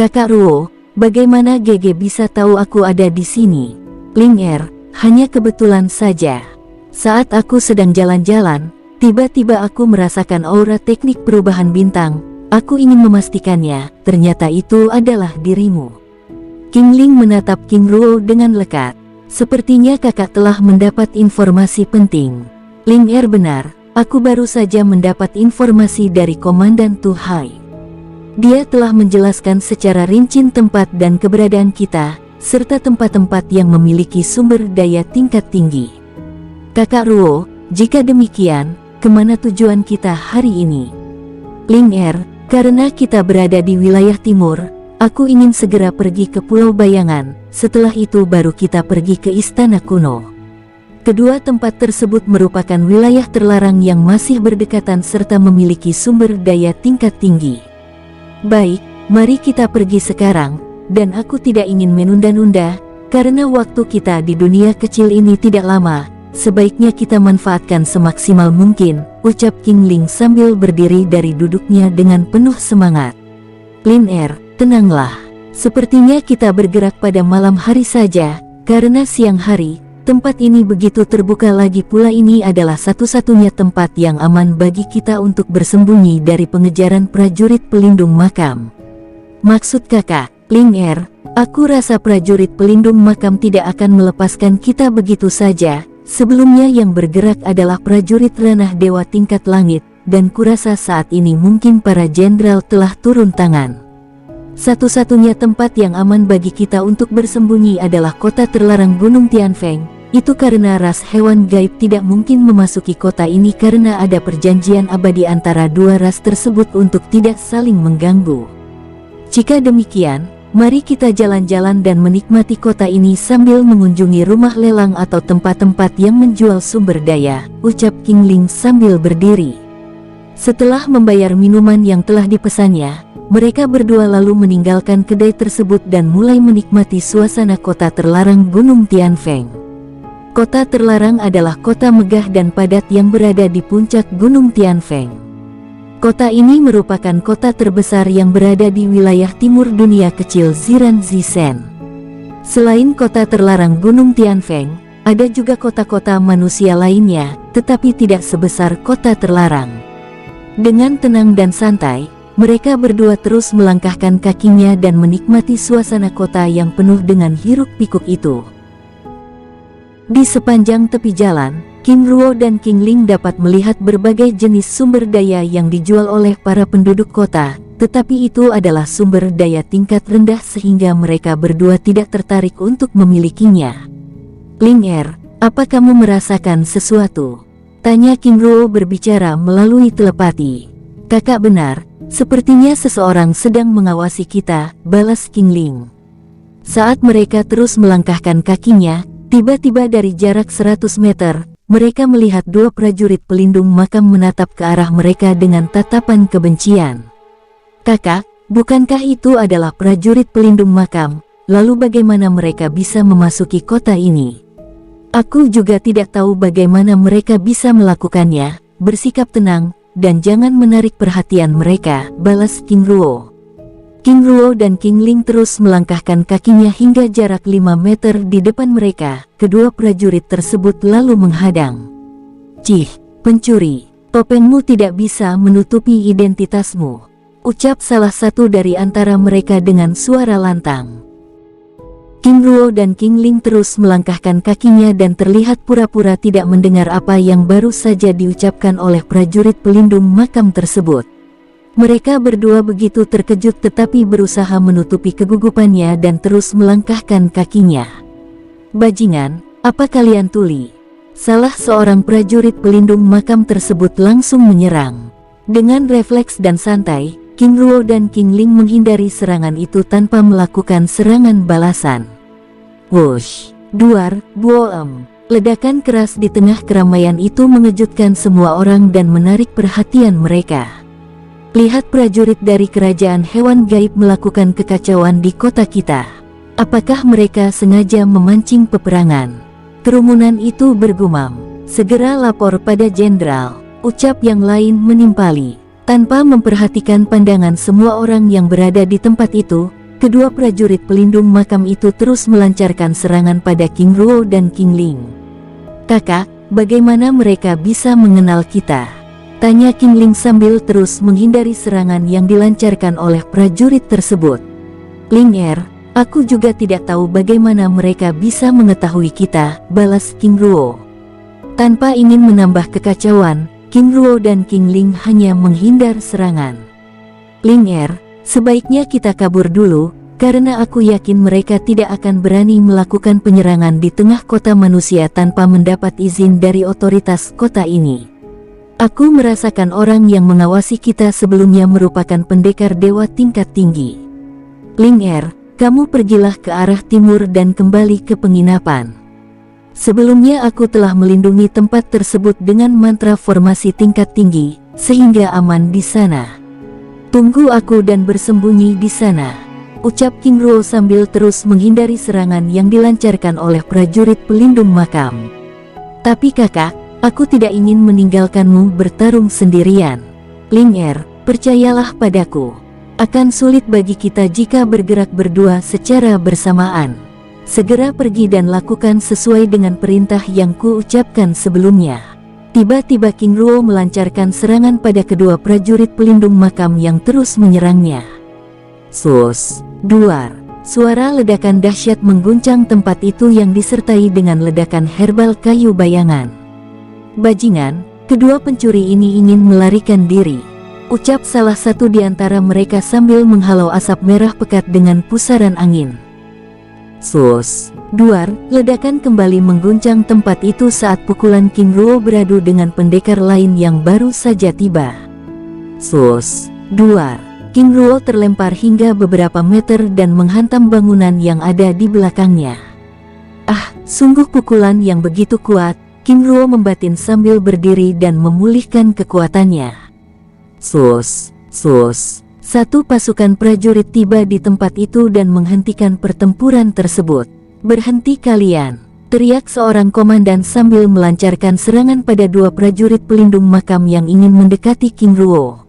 A: "Kakak Ruo, bagaimana Gege bisa tahu aku ada di sini?" "Ling Er, hanya kebetulan saja. Saat aku sedang jalan-jalan, tiba-tiba aku merasakan aura teknik perubahan bintang. Aku ingin memastikannya, ternyata itu adalah dirimu." King Ling menatap King Ruo dengan lekat. "Sepertinya kakak telah mendapat informasi penting." "Ling Er, benar, aku baru saja mendapat informasi dari Komandan Tuhai. Dia telah menjelaskan secara rinci tempat dan keberadaan kita, serta tempat-tempat yang memiliki sumber daya tingkat tinggi. Kakak Ruo, jika demikian, kemana tujuan kita hari ini?" "Ling Er, karena kita berada di wilayah timur, aku ingin segera pergi ke Pulau Bayangan, setelah itu baru kita pergi ke Istana Kuno." Kedua tempat tersebut merupakan wilayah terlarang yang masih berdekatan serta memiliki sumber daya tingkat tinggi. "Baik, mari kita pergi sekarang," dan aku tidak ingin menunda-nunda, karena waktu kita di dunia kecil ini tidak lama. Sebaiknya kita manfaatkan semaksimal mungkin, ucap King Ling sambil berdiri dari duduknya dengan penuh semangat. Lin Er, tenanglah. Sepertinya kita bergerak pada malam hari saja, karena siang hari, tempat ini begitu terbuka, lagi pula ini adalah satu-satunya tempat yang aman bagi kita untuk bersembunyi dari pengejaran prajurit pelindung makam. Maksud kakak, Ling Er, aku rasa prajurit pelindung makam tidak akan melepaskan kita begitu saja. Sebelumnya yang bergerak adalah prajurit ranah dewa tingkat langit, dan kurasa saat ini mungkin para jenderal telah turun tangan. Satu-satunya tempat yang aman bagi kita untuk bersembunyi adalah kota terlarang Gunung Tianfeng. Itu karena ras hewan gaib tidak mungkin memasuki kota ini karena ada perjanjian abadi antara dua ras tersebut untuk tidak saling mengganggu. Jika demikian, mari kita jalan-jalan dan menikmati kota ini sambil mengunjungi rumah lelang atau tempat-tempat yang menjual sumber daya, ucap King Ling sambil berdiri. Setelah membayar minuman yang telah dipesannya, mereka berdua lalu meninggalkan kedai tersebut dan mulai menikmati suasana kota terlarang Gunung Tianfeng. Kota terlarang adalah kota megah dan padat yang berada di puncak Gunung Tianfeng. Kota ini merupakan kota terbesar yang berada di wilayah timur dunia kecil Ziran Zisen. Selain kota terlarang Gunung Tianfeng, ada juga kota-kota manusia lainnya, tetapi tidak sebesar kota terlarang. Dengan tenang dan santai, mereka berdua terus melangkahkan kakinya dan menikmati suasana kota yang penuh dengan hiruk-pikuk itu. Di sepanjang tepi jalan, King Ruo dan King Ling dapat melihat berbagai jenis sumber daya yang dijual oleh para penduduk kota, tetapi itu adalah sumber daya tingkat rendah sehingga mereka berdua tidak tertarik untuk memilikinya. Ling Er, apa kamu merasakan sesuatu? Tanya King Ruo berbicara melalui telepati. Kakak benar, sepertinya seseorang sedang mengawasi kita, balas King Ling. Saat mereka terus melangkahkan kakinya, tiba-tiba dari jarak 100 meter, mereka melihat dua prajurit pelindung makam menatap ke arah mereka dengan tatapan kebencian. Kakak, bukankah itu adalah prajurit pelindung makam? Lalu bagaimana mereka bisa memasuki kota ini? Aku juga tidak tahu bagaimana mereka bisa melakukannya. Bersikap tenang, dan jangan menarik perhatian mereka, balas King Ruo. King Ruo dan King Ling terus melangkahkan kakinya hingga jarak 5 meter di depan mereka. Kedua prajurit tersebut lalu menghadang. Cih, pencuri, topengmu tidak bisa menutupi identitasmu, ucap salah satu dari antara mereka dengan suara lantang. King Ruo dan King Ling terus melangkahkan kakinya dan terlihat pura-pura tidak mendengar apa yang baru saja diucapkan oleh prajurit pelindung makam tersebut. Mereka berdua begitu terkejut tetapi berusaha menutupi kegugupannya dan terus melangkahkan kakinya. Bajingan, apa kalian tuli? Salah seorang prajurit pelindung makam tersebut langsung menyerang. Dengan refleks dan santai, King Ruo dan King Ling menghindari serangan itu tanpa melakukan serangan balasan. Wush, duar, boem. Ledakan keras di tengah keramaian itu mengejutkan semua orang dan menarik perhatian mereka. Lihat prajurit dari kerajaan hewan gaib melakukan kekacauan di kota kita. Apakah mereka sengaja memancing peperangan? Kerumunan itu bergumam. Segera lapor pada jenderal, ucap yang lain menimpali. Tanpa memperhatikan pandangan semua orang yang berada di tempat itu, kedua prajurit pelindung makam itu terus melancarkan serangan pada King Ruo dan King Ling. Kakak, bagaimana mereka bisa mengenal kita? Tanya King Ling sambil terus menghindari serangan yang dilancarkan oleh prajurit tersebut. Ling Er, aku juga tidak tahu bagaimana mereka bisa mengetahui kita, balas King Ruo. Tanpa ingin menambah kekacauan, King Ruo dan King Ling hanya menghindar serangan. Ling Er, sebaiknya kita kabur dulu, karena aku yakin mereka tidak akan berani melakukan penyerangan di tengah kota manusia tanpa mendapat izin dari otoritas kota ini. Aku merasakan orang yang mengawasi kita sebelumnya merupakan pendekar dewa tingkat tinggi. Ling Er, kamu pergilah ke arah timur dan kembali ke penginapan. Sebelumnya aku telah melindungi tempat tersebut dengan mantra formasi tingkat tinggi, sehingga aman di sana. Tunggu aku dan bersembunyi di sana. ucap King Ruo sambil terus menghindari serangan yang dilancarkan oleh prajurit pelindung makam. Tapi kakak, aku tidak ingin meninggalkanmu bertarung sendirian. Ling Er, percayalah padaku. Akan sulit bagi kita jika bergerak berdua secara bersamaan. Segera pergi dan lakukan sesuai dengan perintah yang kuucapkan sebelumnya. Tiba-tiba King Ruo melancarkan serangan pada kedua prajurit pelindung makam yang terus menyerangnya. Sus, duar. Suara ledakan dahsyat mengguncang tempat itu yang disertai dengan ledakan herbal kayu bayangan. Bajingan, kedua pencuri ini ingin melarikan diri, ucap salah satu di antara mereka sambil menghalau asap merah pekat dengan pusaran angin. Sus, duar, ledakan kembali mengguncang tempat itu saat pukulan King Ruo beradu dengan pendekar lain yang baru saja tiba. Sus, duar, King Ruo terlempar hingga beberapa meter dan menghantam bangunan yang ada di belakangnya. Ah, sungguh pukulan yang begitu kuat, King Ruo membatin sambil berdiri dan memulihkan kekuatannya. Sus, satu pasukan prajurit tiba di tempat itu dan menghentikan pertempuran tersebut. Berhenti kalian, teriak seorang komandan sambil melancarkan serangan pada dua prajurit pelindung makam yang ingin mendekati King Ruo.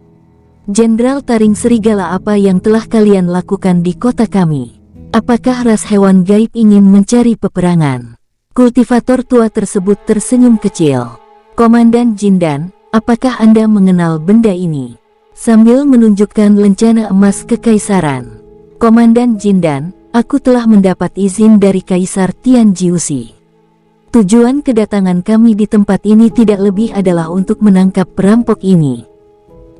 A: Jenderal Taring Serigala, apa yang telah kalian lakukan di kota kami? Apakah ras hewan gaib ingin mencari peperangan? Kultivator tua tersebut tersenyum kecil. Komandan Jindan, apakah Anda mengenal benda ini? Sambil menunjukkan lencana emas kekaisaran. Komandan Jindan, aku telah mendapat izin dari Kaisar Tianjiusi. Tujuan kedatangan kami di tempat ini tidak lebih adalah untuk menangkap perampok ini,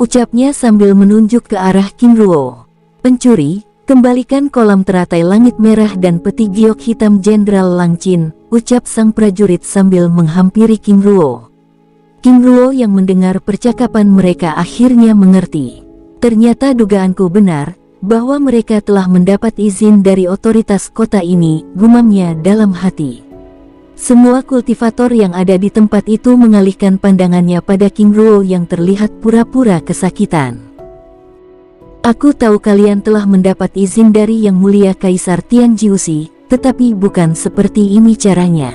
A: ucapnya sambil menunjuk ke arah King Ruo. Pencuri, kembalikan kolam teratai langit merah dan peti giok hitam Jenderal Lang Qin, ucap sang prajurit sambil menghampiri King Ruo. King Ruo yang mendengar percakapan mereka akhirnya mengerti. Ternyata dugaanku benar, bahwa mereka telah mendapat izin dari otoritas kota ini, gumamnya dalam hati. Semua kultivator yang ada di tempat itu mengalihkan pandangannya pada King Ruo yang terlihat pura-pura kesakitan. Aku tahu kalian telah mendapat izin dari Yang Mulia Kaisar Tianjiusi, tetapi bukan seperti ini caranya.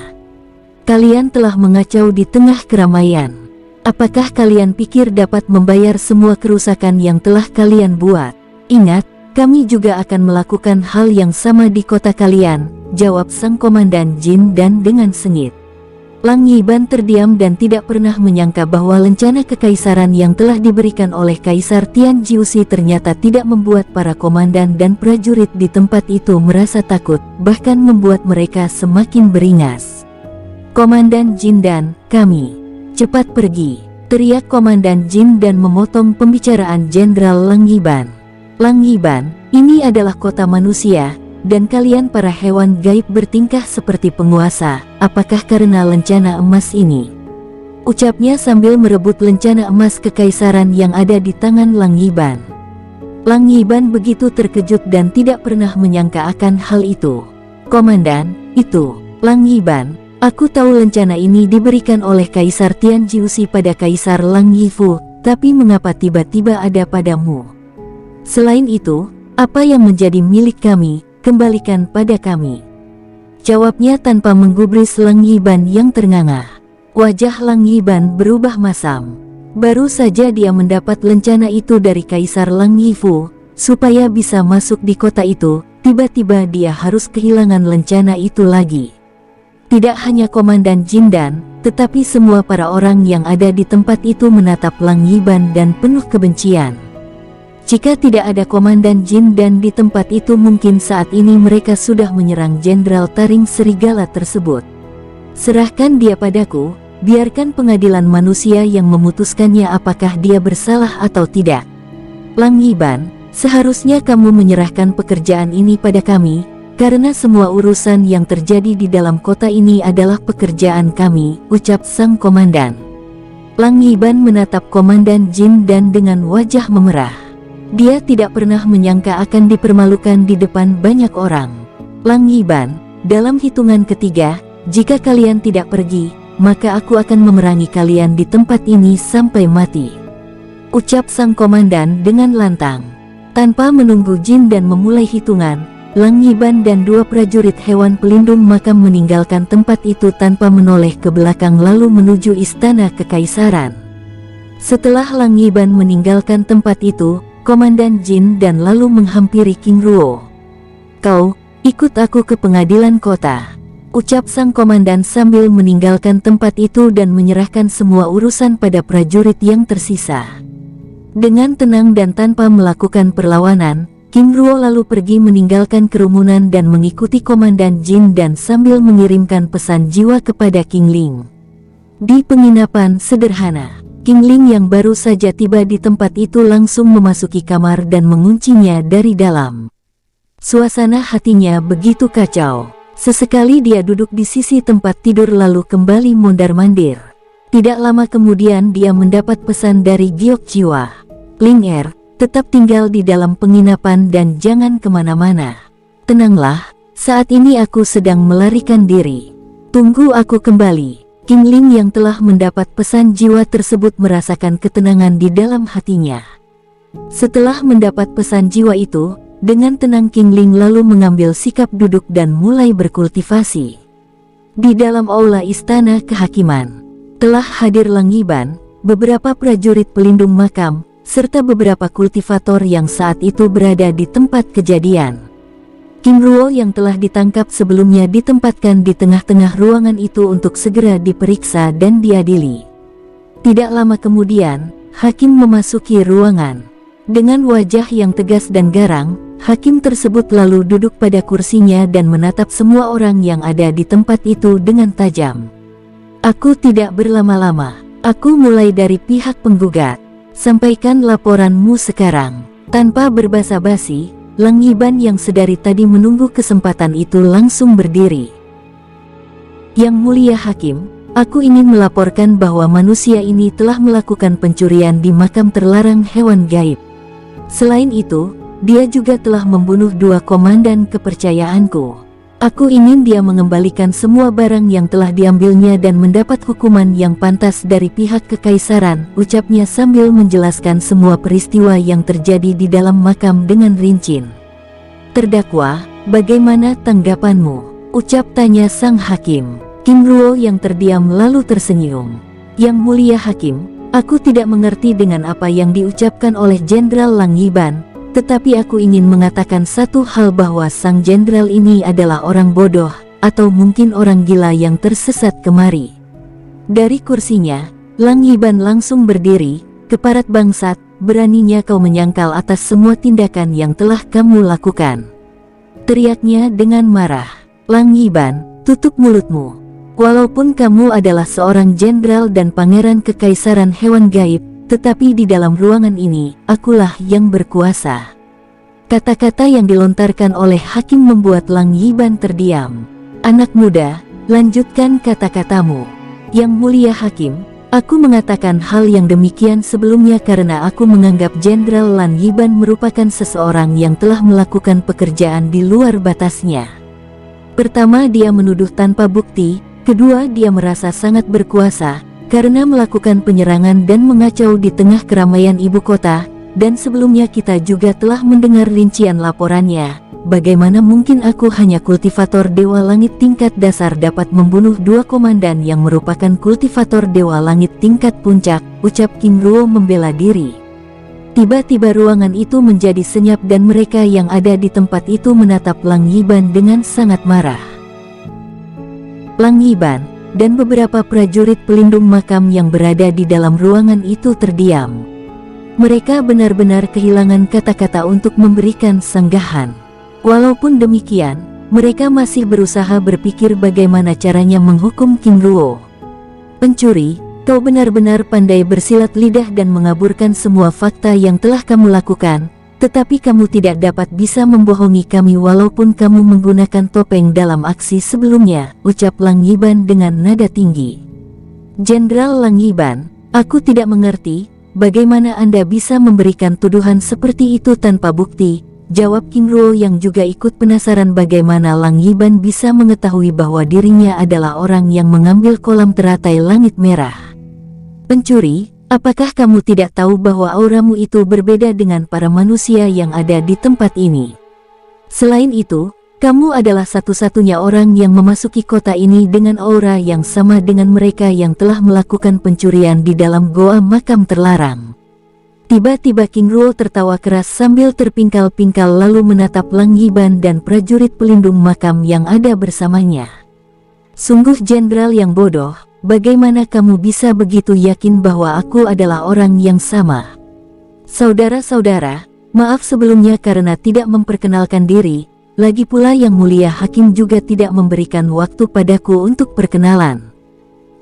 A: Kalian telah mengacau di tengah keramaian. Apakah kalian pikir dapat membayar semua kerusakan yang telah kalian buat? Ingat, kami juga akan melakukan hal yang sama di kota kalian, jawab sang komandan Jin Dan dengan sengit. Lang Yiban terdiam dan tidak pernah menyangka bahwa lencana kekaisaran yang telah diberikan oleh Kaisar Tianjiusi ternyata tidak membuat para komandan dan prajurit di tempat itu merasa takut, bahkan membuat mereka semakin beringas. Komandan Jin Dan, kami cepat pergi, teriak Komandan Jin Dan memotong pembicaraan Jenderal Lang Yiban. Lang Yiban, ini adalah kota manusia, dan kalian para hewan gaib bertingkah seperti penguasa, apakah karena lencana emas ini? Ucapnya sambil merebut lencana emas kekaisaran yang ada di tangan Lang Yiban. Lang Yiban begitu terkejut dan tidak pernah menyangka akan hal itu. Komandan, itu, Lang Yiban, aku tahu lencana ini diberikan oleh Kaisar Tianjiusi pada Kaisar Lang Yifu, tapi mengapa tiba-tiba ada padamu? Selain itu, apa yang menjadi milik kami, kembalikan pada kami, jawabnya tanpa menggubris Lang Yiban yang ternganga. Wajah Lang Yiban berubah masam. Baru saja dia mendapat lencana itu dari Kaisar Lang Yifu, supaya bisa masuk di kota itu, tiba-tiba dia harus kehilangan lencana itu lagi. Tidak hanya Komandan Jin Dan, tetapi semua para orang yang ada di tempat itu menatap Lang Yiban dan penuh kebencian. Jika tidak ada Komandan Jin Dan di tempat itu, mungkin saat ini mereka sudah menyerang Jenderal Taring Serigala tersebut. Serahkan dia padaku, biarkan pengadilan manusia yang memutuskannya apakah dia bersalah atau tidak. Lang Yiban, seharusnya kamu menyerahkan pekerjaan ini pada kami, karena semua urusan yang terjadi di dalam kota ini adalah pekerjaan kami, ucap sang komandan. Lang Yiban menatap Komandan Jin Dan dengan wajah memerah. Dia tidak pernah menyangka akan dipermalukan di depan banyak orang. Lang Yiban, dalam hitungan ketiga, jika kalian tidak pergi, maka aku akan memerangi kalian di tempat ini sampai mati, ucap sang komandan dengan lantang. Tanpa menunggu Jin dan memulai hitungan, Lang Yiban dan dua prajurit hewan pelindung makam meninggalkan tempat itu tanpa menoleh ke belakang lalu menuju istana kekaisaran. Setelah Lang Yiban meninggalkan tempat itu, Komandan Jin dan lalu menghampiri King Ruo. "Kau, ikut aku ke pengadilan kota," ucap sang komandan sambil meninggalkan tempat itu dan menyerahkan semua urusan pada prajurit yang tersisa. Dengan tenang dan tanpa melakukan perlawanan, King Ruo lalu pergi meninggalkan kerumunan dan mengikuti Komandan Jin dan sambil mengirimkan pesan jiwa kepada King Ling. Di penginapan sederhana, King Ling yang baru saja tiba di tempat itu langsung memasuki kamar dan menguncinya dari dalam. Suasana hatinya begitu kacau. Sesekali dia duduk di sisi tempat tidur lalu kembali mondar-mandir. Tidak lama kemudian dia mendapat pesan dari Giok Jiwa. "Ling Er, tetap tinggal di dalam penginapan dan jangan kemana-mana. Tenanglah, saat ini aku sedang melarikan diri. Tunggu aku kembali." King Ling yang telah mendapat pesan jiwa tersebut merasakan ketenangan di dalam hatinya. Setelah mendapat pesan jiwa itu, dengan tenang King Ling lalu mengambil sikap duduk dan mulai berkultivasi. Di dalam aula istana kehakiman, telah hadir Lang Yiban, beberapa prajurit pelindung makam, serta beberapa kultivator yang saat itu berada di tempat kejadian. King Ruo yang telah ditangkap sebelumnya ditempatkan di tengah-tengah ruangan itu untuk segera diperiksa dan diadili. Tidak lama kemudian, hakim memasuki ruangan. Dengan wajah yang tegas dan garang, hakim tersebut lalu duduk pada kursinya dan menatap semua orang yang ada di tempat itu dengan tajam. "Aku tidak berlama-lama. Aku mulai dari pihak penggugat. Sampaikan laporanmu sekarang." Tanpa berbasa-basi, Lang Yiban yang sedari tadi menunggu kesempatan itu langsung berdiri. "Yang mulia hakim, aku ingin melaporkan bahwa manusia ini telah melakukan pencurian di makam terlarang hewan gaib. Selain itu, dia juga telah membunuh dua komandan kepercayaanku. Aku ingin dia mengembalikan semua barang yang telah diambilnya dan mendapat hukuman yang pantas dari pihak kekaisaran," ucapnya sambil menjelaskan semua peristiwa yang terjadi di dalam makam dengan rinci. "Terdakwa, bagaimana tanggapanmu?" ucap tanya sang hakim. King Ruo yang terdiam lalu tersenyum. "Yang mulia hakim, aku tidak mengerti dengan apa yang diucapkan oleh Jenderal Lang Yiban. Tetapi aku ingin mengatakan satu hal bahwa sang jenderal ini adalah orang bodoh, atau mungkin orang gila yang tersesat kemari." Dari kursinya, Lang Yiban langsung berdiri. "Keparat bangsat, beraninya kau menyangkal atas semua tindakan yang telah kamu lakukan," teriaknya dengan marah. "Lang Yiban, tutup mulutmu. Walaupun kamu adalah seorang jenderal dan pangeran kekaisaran hewan gaib, tetapi di dalam ruangan ini, akulah yang berkuasa." Kata-kata yang dilontarkan oleh hakim membuat Lang Yiban terdiam. "Anak muda, lanjutkan kata-katamu." "Yang mulia hakim, aku mengatakan hal yang demikian sebelumnya karena aku menganggap Jenderal Lang Yiban merupakan seseorang yang telah melakukan pekerjaan di luar batasnya. Pertama, dia menuduh tanpa bukti. Kedua, dia merasa sangat berkuasa karena melakukan penyerangan dan mengacau di tengah keramaian ibu kota, dan sebelumnya kita juga telah mendengar rincian laporannya. Bagaimana mungkin aku hanya kultivator Dewa Langit tingkat dasar dapat membunuh dua komandan yang merupakan kultivator Dewa Langit tingkat puncak, ucap King Ruo membela diri. Tiba-tiba ruangan itu menjadi senyap dan mereka yang ada di tempat itu menatap Lang Yiban dengan sangat marah. Lang Yiban dan beberapa prajurit pelindung makam yang berada di dalam ruangan itu terdiam. Mereka benar-benar kehilangan kata-kata untuk memberikan sanggahan. Walaupun demikian, mereka masih berusaha berpikir bagaimana caranya menghukum King Ruo. "Pencuri, kau benar-benar pandai bersilat lidah dan mengaburkan semua fakta yang telah kamu lakukan, tetapi kamu tidak dapat bisa membohongi kami walaupun kamu menggunakan topeng dalam aksi sebelumnya," ucap Lang Yiban dengan nada tinggi. "Jenderal Lang Yiban, aku tidak mengerti, bagaimana Anda bisa memberikan tuduhan seperti itu tanpa bukti," jawab King Ruo yang juga ikut penasaran bagaimana Lang Yiban bisa mengetahui bahwa dirinya adalah orang yang mengambil kolam teratai langit merah. "Pencuri, Apakah kamu tidak tahu bahwa auramu itu berbeda dengan para manusia yang ada di tempat ini? Selain itu, kamu adalah satu-satunya orang yang memasuki kota ini dengan aura yang sama dengan mereka yang telah melakukan pencurian di dalam goa makam terlarang. Tiba-tiba King Ruo tertawa keras sambil terpingkal-pingkal lalu menatap Lang Yiban dan prajurit pelindung makam yang ada bersamanya. Sungguh jenderal yang bodoh, bagaimana kamu bisa begitu yakin bahwa aku adalah orang yang sama? Saudara-saudara, maaf sebelumnya karena tidak memperkenalkan diri. Lagi pula Yang Mulia Hakim juga tidak memberikan waktu padaku untuk perkenalan.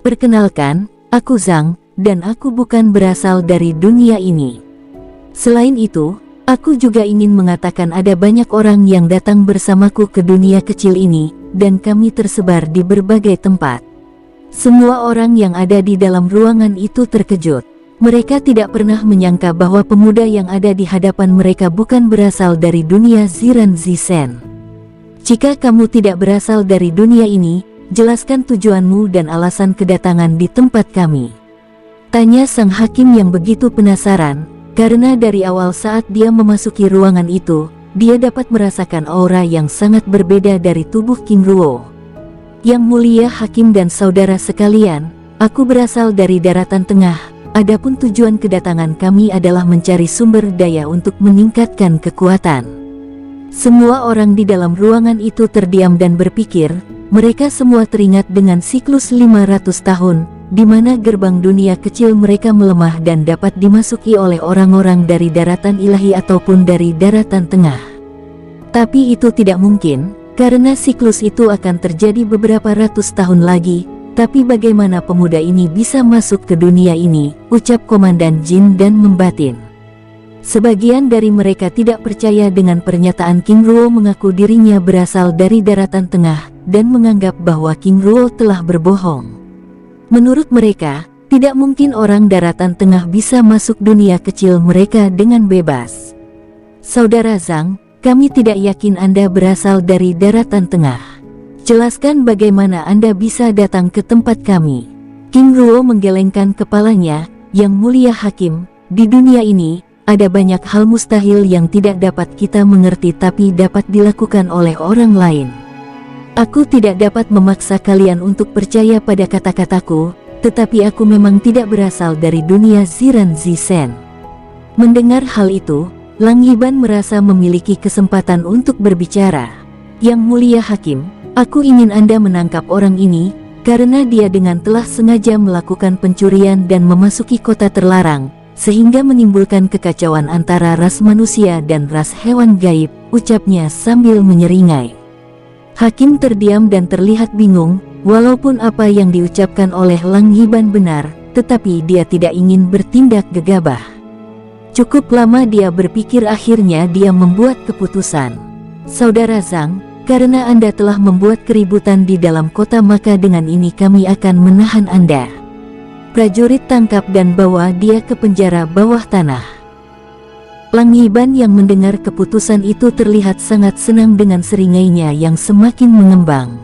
A: Perkenalkan, aku Zhang, dan aku bukan berasal dari dunia ini. Selain itu, aku juga ingin mengatakan ada banyak orang yang datang bersamaku ke dunia kecil ini, dan kami tersebar di berbagai tempat. Semua orang yang ada di dalam ruangan itu terkejut. Mereka tidak pernah menyangka bahwa pemuda yang ada di hadapan mereka bukan berasal dari dunia Ziran Zisen. Jika kamu tidak berasal dari dunia ini, jelaskan tujuanmu dan alasan kedatangan di tempat kami. Tanya sang hakim yang begitu penasaran, karena dari awal saat dia memasuki ruangan itu, dia dapat merasakan aura yang sangat berbeda dari tubuh King Ruo. Yang Mulia Hakim dan saudara sekalian, aku berasal dari daratan tengah, adapun tujuan kedatangan kami adalah mencari sumber daya untuk meningkatkan kekuatan. Semua orang di dalam ruangan itu terdiam dan berpikir, mereka semua teringat dengan siklus 500 tahun, di mana gerbang dunia kecil mereka melemah dan dapat dimasuki oleh orang-orang dari daratan ilahi ataupun dari daratan tengah. Tapi itu tidak mungkin, karena siklus itu akan terjadi beberapa ratus tahun lagi. Tapi bagaimana pemuda ini bisa masuk ke dunia ini, ucap Komandan Jin dan membatin. Sebagian dari mereka tidak percaya dengan pernyataan King Ruo mengaku dirinya berasal dari daratan tengah, dan menganggap bahwa King Ruo telah berbohong. Menurut mereka, tidak mungkin orang daratan tengah bisa masuk dunia kecil mereka dengan bebas. Saudara Zhang, kami tidak yakin Anda berasal dari daratan tengah. Jelaskan bagaimana Anda bisa datang ke tempat kami. King Ruo menggelengkan kepalanya, Yang Mulia Hakim, di dunia ini, ada banyak hal mustahil yang tidak dapat kita mengerti tapi dapat dilakukan oleh orang lain. Aku tidak dapat memaksa kalian untuk percaya pada kata-kataku, tetapi aku memang tidak berasal dari dunia Ziran Zisen. Mendengar hal itu, Lang Yiban merasa memiliki kesempatan untuk berbicara. Yang Mulia Hakim, aku ingin Anda menangkap orang ini, karena dia dengan telah sengaja melakukan pencurian dan memasuki kota terlarang, sehingga menimbulkan kekacauan antara ras manusia dan ras hewan gaib, ucapnya sambil menyeringai. Hakim terdiam dan terlihat bingung, walaupun apa yang diucapkan oleh Lang Yiban benar, tetapi dia tidak ingin bertindak gegabah. Cukup lama dia berpikir, akhirnya dia membuat keputusan. Saudara Zhang, karena Anda telah membuat keributan di dalam kota maka dengan ini kami akan menahan Anda. Prajurit tangkap dan bawa dia ke penjara bawah tanah. Lang Yiban yang mendengar keputusan itu terlihat sangat senang dengan seringainya yang semakin mengembang.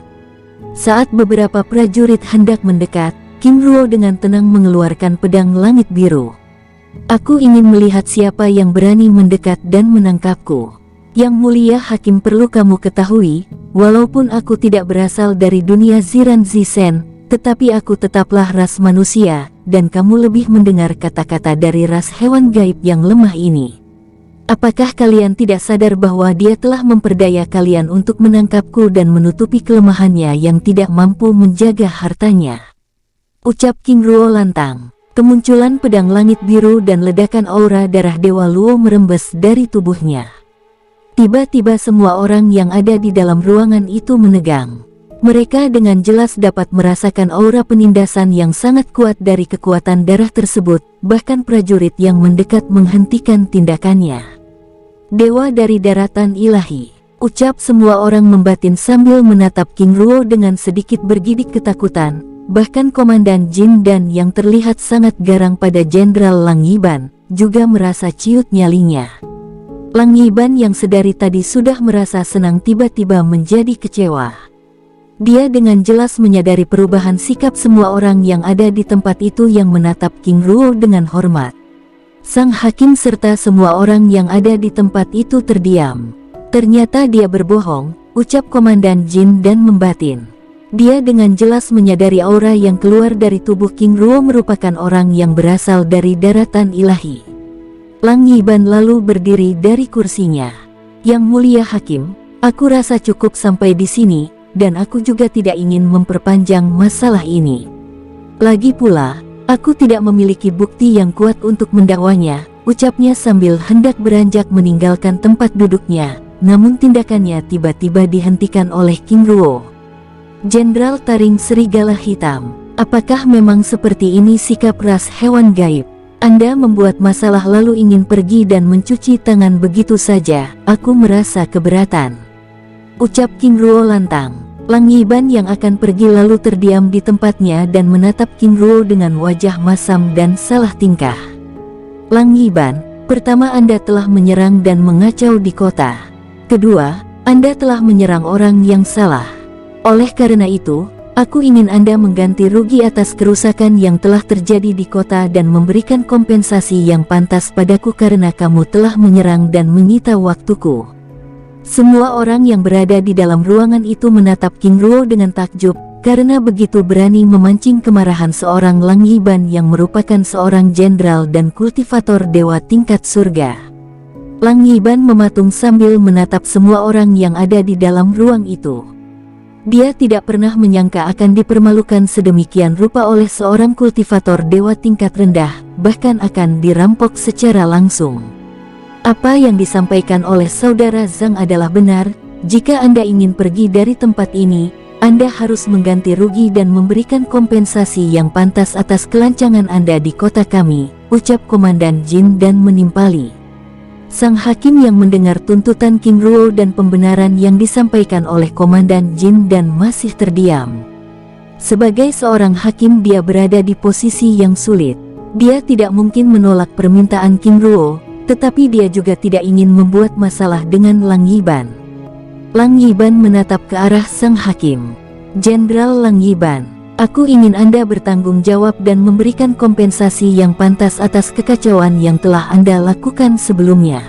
A: Saat beberapa prajurit hendak mendekat, King Ruo dengan tenang mengeluarkan pedang langit biru. Aku ingin melihat siapa yang berani mendekat dan menangkapku. Yang Mulia Hakim, perlu kamu ketahui, walaupun aku tidak berasal dari dunia Ziran Zisen, tetapi aku tetaplah ras manusia, dan kamu lebih mendengar kata-kata dari ras hewan gaib yang lemah ini. Apakah kalian tidak sadar bahwa dia telah memperdaya kalian untuk menangkapku dan menutupi kelemahannya yang tidak mampu menjaga hartanya? Ucap King Ruo lantang. Kemunculan pedang langit biru dan ledakan aura darah Dewa Luo merembes dari tubuhnya. Tiba-tiba semua orang yang ada di dalam ruangan itu menegang. Mereka dengan jelas dapat merasakan aura penindasan yang sangat kuat dari kekuatan darah tersebut, bahkan prajurit yang mendekat menghentikan tindakannya. Dewa dari daratan ilahi, ucap semua orang membatin sambil menatap King Ruo dengan sedikit bergidik ketakutan, bahkan Komandan Jin dan yang terlihat sangat garang pada Jenderal Lang Yiban, juga merasa ciut nyalinya. Lang Yiban yang sedari tadi sudah merasa senang tiba-tiba menjadi kecewa. Dia dengan jelas menyadari perubahan sikap semua orang yang ada di tempat itu yang menatap King Ruo dengan hormat. Sang hakim serta semua orang yang ada di tempat itu terdiam. Ternyata dia berbohong, ucap Komandan Jin dan membatin. Dia dengan jelas menyadari aura yang keluar dari tubuh King Ruo merupakan orang yang berasal dari daratan ilahi. Lang Yiban lalu berdiri dari kursinya. Yang mulia hakim, aku rasa cukup sampai di sini, dan aku juga tidak ingin memperpanjang masalah ini. Lagi pula, aku tidak memiliki bukti yang kuat untuk mendakwanya, ucapnya sambil hendak beranjak meninggalkan tempat duduknya, namun tindakannya tiba-tiba dihentikan oleh King Ruo. Jenderal Taring Serigala Hitam, apakah memang seperti ini sikap ras hewan gaib? Anda membuat masalah lalu ingin pergi dan mencuci tangan begitu saja, aku merasa keberatan. Ucap King Ruo lantang. Lang Yiban yang akan pergi lalu terdiam di tempatnya dan menatap King Ruo dengan wajah masam dan salah tingkah. Lang Yiban, pertama Anda telah menyerang dan mengacau di kota. Kedua, Anda telah menyerang orang yang salah. Oleh karena itu, aku ingin Anda mengganti rugi atas kerusakan yang telah terjadi di kota dan memberikan kompensasi yang pantas padaku karena kamu telah menyerang dan menyita waktuku. Semua orang yang berada di dalam ruangan itu menatap King Ruo dengan takjub, karena begitu berani memancing kemarahan seorang Lang Yiban yang merupakan seorang jenderal dan kultivator dewa tingkat surga. Lang Yiban mematung sambil menatap semua orang yang ada di dalam ruang itu. Dia tidak pernah menyangka akan dipermalukan sedemikian rupa oleh seorang kultivator dewa tingkat rendah, bahkan akan dirampok secara langsung. Apa yang disampaikan oleh saudara Zhang adalah benar, jika Anda ingin pergi dari tempat ini, Anda harus mengganti rugi dan memberikan kompensasi yang pantas atas kelancangan Anda di kota kami, ucap Komandan Jin dan menimpali. Sang hakim yang mendengar tuntutan King Ruo dan pembenaran yang disampaikan oleh Komandan Jin dan masih terdiam. Sebagai seorang hakim dia berada di posisi yang sulit. Dia tidak mungkin menolak permintaan King Ruo, tetapi dia juga tidak ingin membuat masalah dengan Lang Yiban. Lang Yiban menatap ke arah sang hakim. Jenderal Lang Yiban, aku ingin Anda bertanggung jawab dan memberikan kompensasi yang pantas atas kekacauan yang telah Anda lakukan sebelumnya.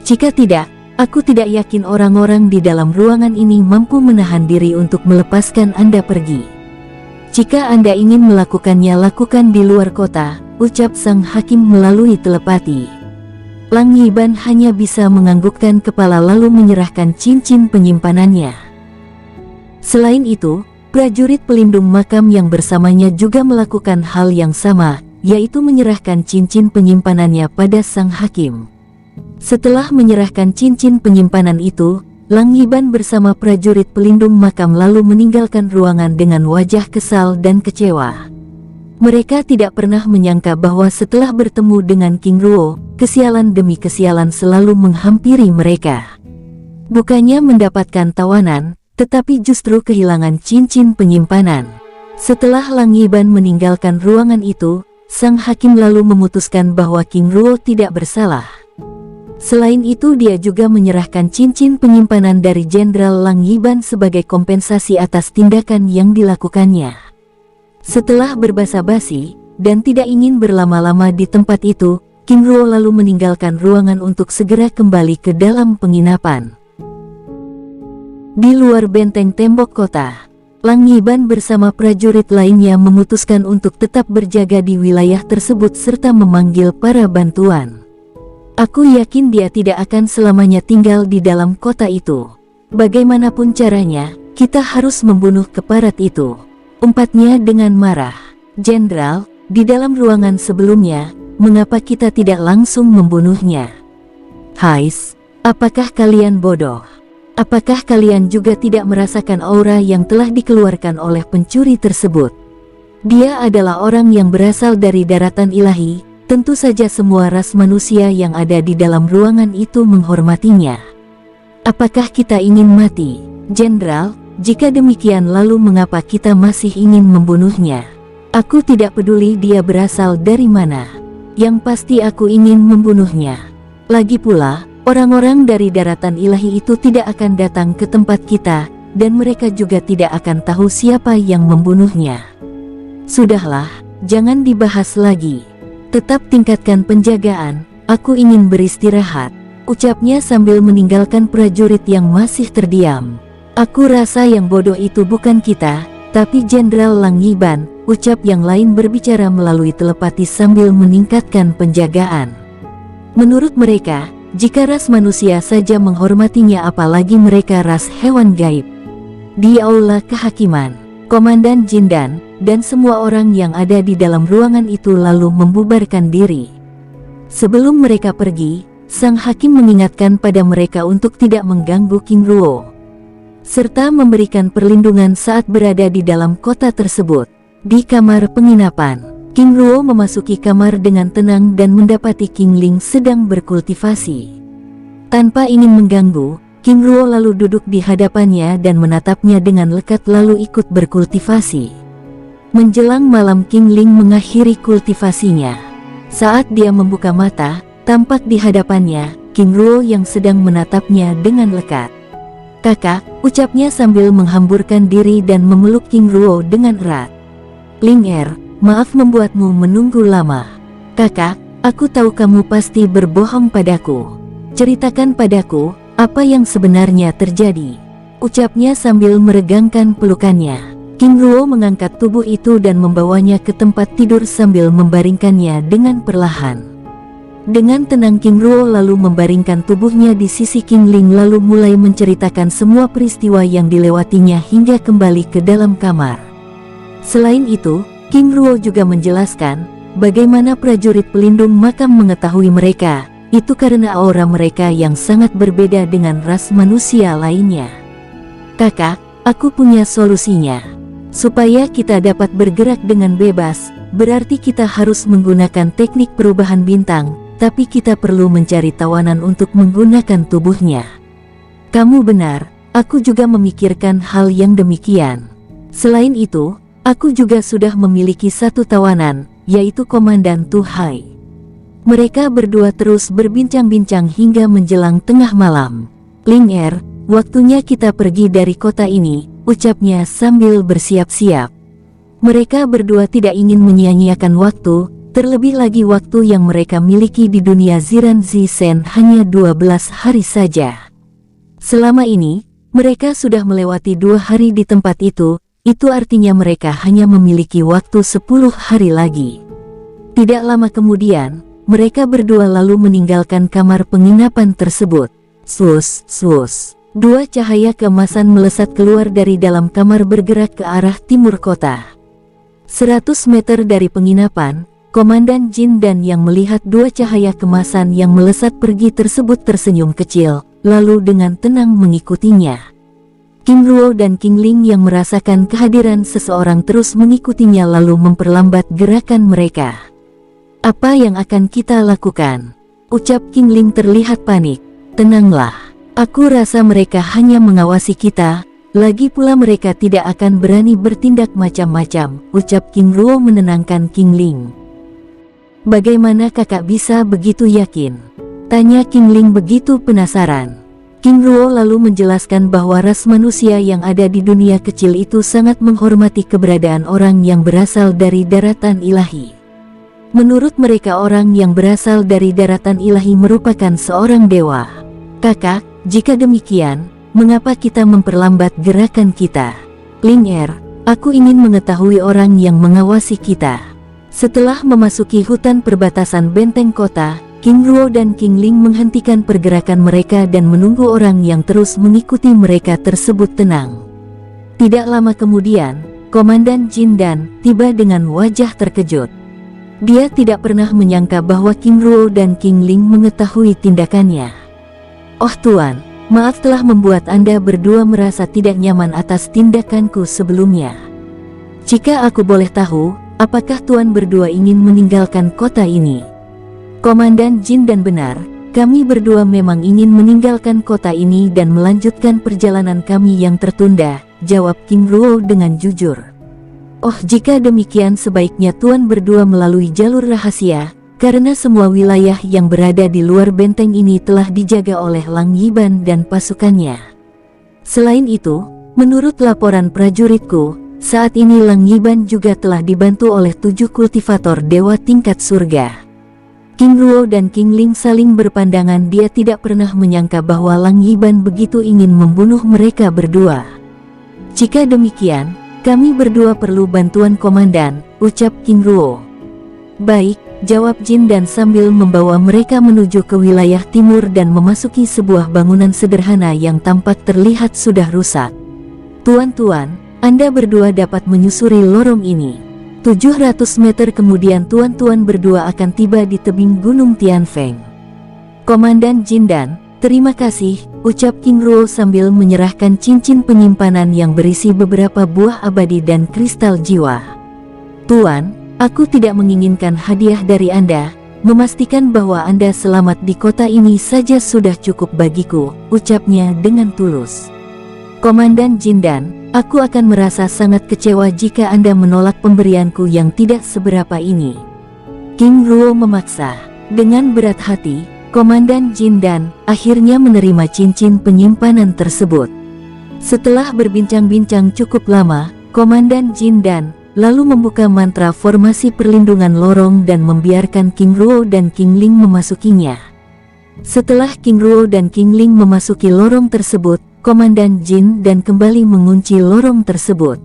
A: Jika tidak, aku tidak yakin orang-orang di dalam ruangan ini mampu menahan diri untuk melepaskan Anda pergi. Jika Anda ingin melakukannya, lakukan di luar kota, ucap sang hakim melalui telepati. Lang Yiban hanya bisa menganggukkan kepala lalu menyerahkan cincin penyimpanannya. Selain itu, prajurit pelindung makam yang bersamanya juga melakukan hal yang sama, yaitu menyerahkan cincin penyimpanannya pada sang hakim. Setelah menyerahkan cincin penyimpanan itu, Lang Yiban bersama prajurit pelindung makam lalu meninggalkan ruangan dengan wajah kesal dan kecewa. Mereka tidak pernah menyangka bahwa setelah bertemu dengan King Ruo, kesialan demi kesialan selalu menghampiri mereka. Bukannya mendapatkan tawanan, tetapi justru kehilangan cincin penyimpanan. Setelah Lang Yiban meninggalkan ruangan itu, sang hakim lalu memutuskan bahwa King Ruo tidak bersalah. Selain itu dia juga menyerahkan cincin penyimpanan dari Jenderal Lang Yiban sebagai kompensasi atas tindakan yang dilakukannya. Setelah berbasa-basi, dan tidak ingin berlama-lama di tempat itu, King Ruo lalu meninggalkan ruangan untuk segera kembali ke dalam penginapan. Di luar benteng tembok kota, Lang Yiban bersama prajurit lainnya memutuskan untuk tetap berjaga di wilayah tersebut serta memanggil para bantuan. Aku yakin dia tidak akan selamanya tinggal di dalam kota itu. Bagaimanapun caranya, kita harus membunuh keparat itu, umpatnya dengan marah. Jenderal, di dalam ruangan sebelumnya, mengapa kita tidak langsung membunuhnya? Hais, apakah kalian bodoh? Apakah kalian juga tidak merasakan aura yang telah dikeluarkan oleh pencuri tersebut? Dia adalah orang yang berasal dari daratan ilahi, tentu saja semua ras manusia yang ada di dalam ruangan itu menghormatinya. Apakah kita ingin mati? Jenderal, jika demikian lalu mengapa kita masih ingin membunuhnya? Aku tidak peduli dia berasal dari mana. Yang pasti aku ingin membunuhnya. Lagi pula, orang-orang dari daratan ilahi itu tidak akan datang ke tempat kita, dan mereka juga tidak akan tahu siapa yang membunuhnya. Sudahlah, jangan dibahas lagi. Tetap tingkatkan penjagaan, aku ingin beristirahat, ucapnya sambil meninggalkan prajurit yang masih terdiam. Aku rasa yang bodoh itu bukan kita, tapi Jenderal Lang Yiban, ucap yang lain berbicara melalui telepati sambil meningkatkan penjagaan. Menurut mereka, jika ras manusia saja menghormatinya apalagi mereka ras hewan gaib. Di aula kehakiman, Komandan Jindan dan semua orang yang ada di dalam ruangan itu lalu membubarkan diri. Sebelum mereka pergi, sang hakim mengingatkan pada mereka untuk tidak mengganggu King Ruo, serta memberikan perlindungan saat berada di dalam kota tersebut. Di kamar penginapan, King Ruo memasuki kamar dengan tenang dan mendapati King Ling sedang berkultivasi. Tanpa ingin mengganggu, King Ruo lalu duduk di hadapannya dan menatapnya dengan lekat lalu ikut berkultivasi. Menjelang malam King Ling mengakhiri kultivasinya. Saat dia membuka mata, tampak di hadapannya King Ruo yang sedang menatapnya dengan lekat. "Kakak," ucapnya sambil menghamburkan diri dan memeluk King Ruo dengan erat. "Ling maaf membuatmu menunggu lama. Kakak, aku tahu kamu pasti berbohong padaku. Ceritakan padaku, apa yang sebenarnya terjadi?" ucapnya sambil meregangkan pelukannya. King Ruo mengangkat tubuh itu dan membawanya ke tempat tidur sambil membaringkannya dengan perlahan. Dengan tenang King Ruo lalu membaringkan tubuhnya di sisi King Ling lalu mulai menceritakan semua peristiwa yang dilewatinya hingga kembali ke dalam kamar. Selain itu, King Ruo juga menjelaskan bagaimana prajurit pelindung makam mengetahui mereka. Itu karena aura mereka yang sangat berbeda dengan ras manusia lainnya. "Kakak, aku punya solusinya. Supaya kita dapat bergerak dengan bebas, berarti kita harus menggunakan teknik perubahan bintang, tapi kita perlu mencari tawanan untuk menggunakan tubuhnya." "Kamu benar, aku juga memikirkan hal yang demikian. Selain itu, aku juga sudah memiliki satu tawanan, yaitu Komandan Tu Hai." Mereka berdua terus berbincang-bincang hingga menjelang tengah malam. "Ling waktunya kita pergi dari kota ini," ucapnya sambil bersiap-siap. Mereka berdua tidak ingin menyia-nyiakan waktu, terlebih lagi waktu yang mereka miliki di dunia Ziran Zisen hanya 12 hari saja. Selama ini, mereka sudah melewati 2 hari di tempat itu artinya mereka hanya memiliki waktu 10 hari lagi. Tidak lama kemudian, mereka berdua lalu meninggalkan kamar penginapan tersebut. Sus, sus. 2 cahaya keemasan melesat keluar dari dalam kamar bergerak ke arah timur kota. 100 meter dari penginapan, Komandan Jin dan yang melihat 2 cahaya kemasan yang melesat pergi tersebut tersenyum kecil, lalu dengan tenang mengikutinya. King Ruo dan King Ling yang merasakan kehadiran seseorang terus mengikutinya lalu memperlambat gerakan mereka. "Apa yang akan kita lakukan?" ucap King Ling terlihat panik. "Tenanglah, aku rasa mereka hanya mengawasi kita, lagi pula mereka tidak akan berani bertindak macam-macam," ucap King Ruo menenangkan King Ling. "Bagaimana kakak bisa begitu yakin?" tanya King Ling begitu penasaran. King Ruo lalu menjelaskan bahwa ras manusia yang ada di dunia kecil itu sangat menghormati keberadaan orang yang berasal dari daratan ilahi. Menurut mereka orang yang berasal dari daratan ilahi merupakan seorang dewa. "Kakak, jika demikian, mengapa kita memperlambat gerakan kita?" "Ling aku ingin mengetahui orang yang mengawasi kita." Setelah memasuki hutan perbatasan benteng kota, King Ruo dan King Ling menghentikan pergerakan mereka dan menunggu orang yang terus mengikuti mereka tersebut tenang. Tidak lama kemudian, Komandan Jin Dan tiba dengan wajah terkejut. Dia tidak pernah menyangka bahwa King Ruo dan King Ling mengetahui tindakannya. "Oh Tuan, maaf telah membuat Anda berdua merasa tidak nyaman atas tindakanku sebelumnya. Jika aku boleh tahu, apakah Tuan berdua ingin meninggalkan kota ini?" "Komandan Jin Dan benar, kami berdua memang ingin meninggalkan kota ini dan melanjutkan perjalanan kami yang tertunda," jawab King Ruo dengan jujur. "Oh jika demikian sebaiknya Tuan berdua melalui jalur rahasia, karena semua wilayah yang berada di luar benteng ini telah dijaga oleh Lang Yiban dan pasukannya. Selain itu, Menurut laporan prajuritku, saat ini Lang Yiban juga telah dibantu oleh 7 kultivator dewa tingkat surga. King Ruo dan King Ling saling berpandangan. Dia tidak pernah menyangka bahwa Lang Yiban begitu ingin membunuh mereka berdua. Jika demikian, kami berdua perlu bantuan komandan, ucap King Ruo. Baik, jawab Jin Dan sambil membawa mereka menuju ke wilayah timur dan memasuki sebuah bangunan sederhana yang tampak terlihat sudah rusak. Tuan-tuan, Anda berdua dapat menyusuri lorong ini. 700 meter kemudian tuan-tuan berdua akan tiba di tebing Gunung Tianfeng. Komandan Jin Dan, terima kasih, ucap King Ruo sambil menyerahkan cincin penyimpanan yang berisi beberapa buah abadi dan kristal jiwa. Tuan, aku tidak menginginkan hadiah dari Anda, memastikan bahwa Anda selamat di kota ini saja sudah cukup bagiku, ucapnya dengan tulus. Komandan Jin Dan, aku akan merasa sangat kecewa jika Anda menolak pemberianku yang tidak seberapa ini. King Ruo memaksa. Dengan berat hati, Komandan Jin Dan akhirnya menerima cincin penyimpanan tersebut. Setelah berbincang-bincang cukup lama, Komandan Jin Dan lalu membuka mantra formasi perlindungan lorong dan membiarkan King Ruo dan King Ling memasukinya. Setelah King Ruo dan King Ling memasuki lorong tersebut, Komandan Jin Dan kembali mengunci lorong tersebut.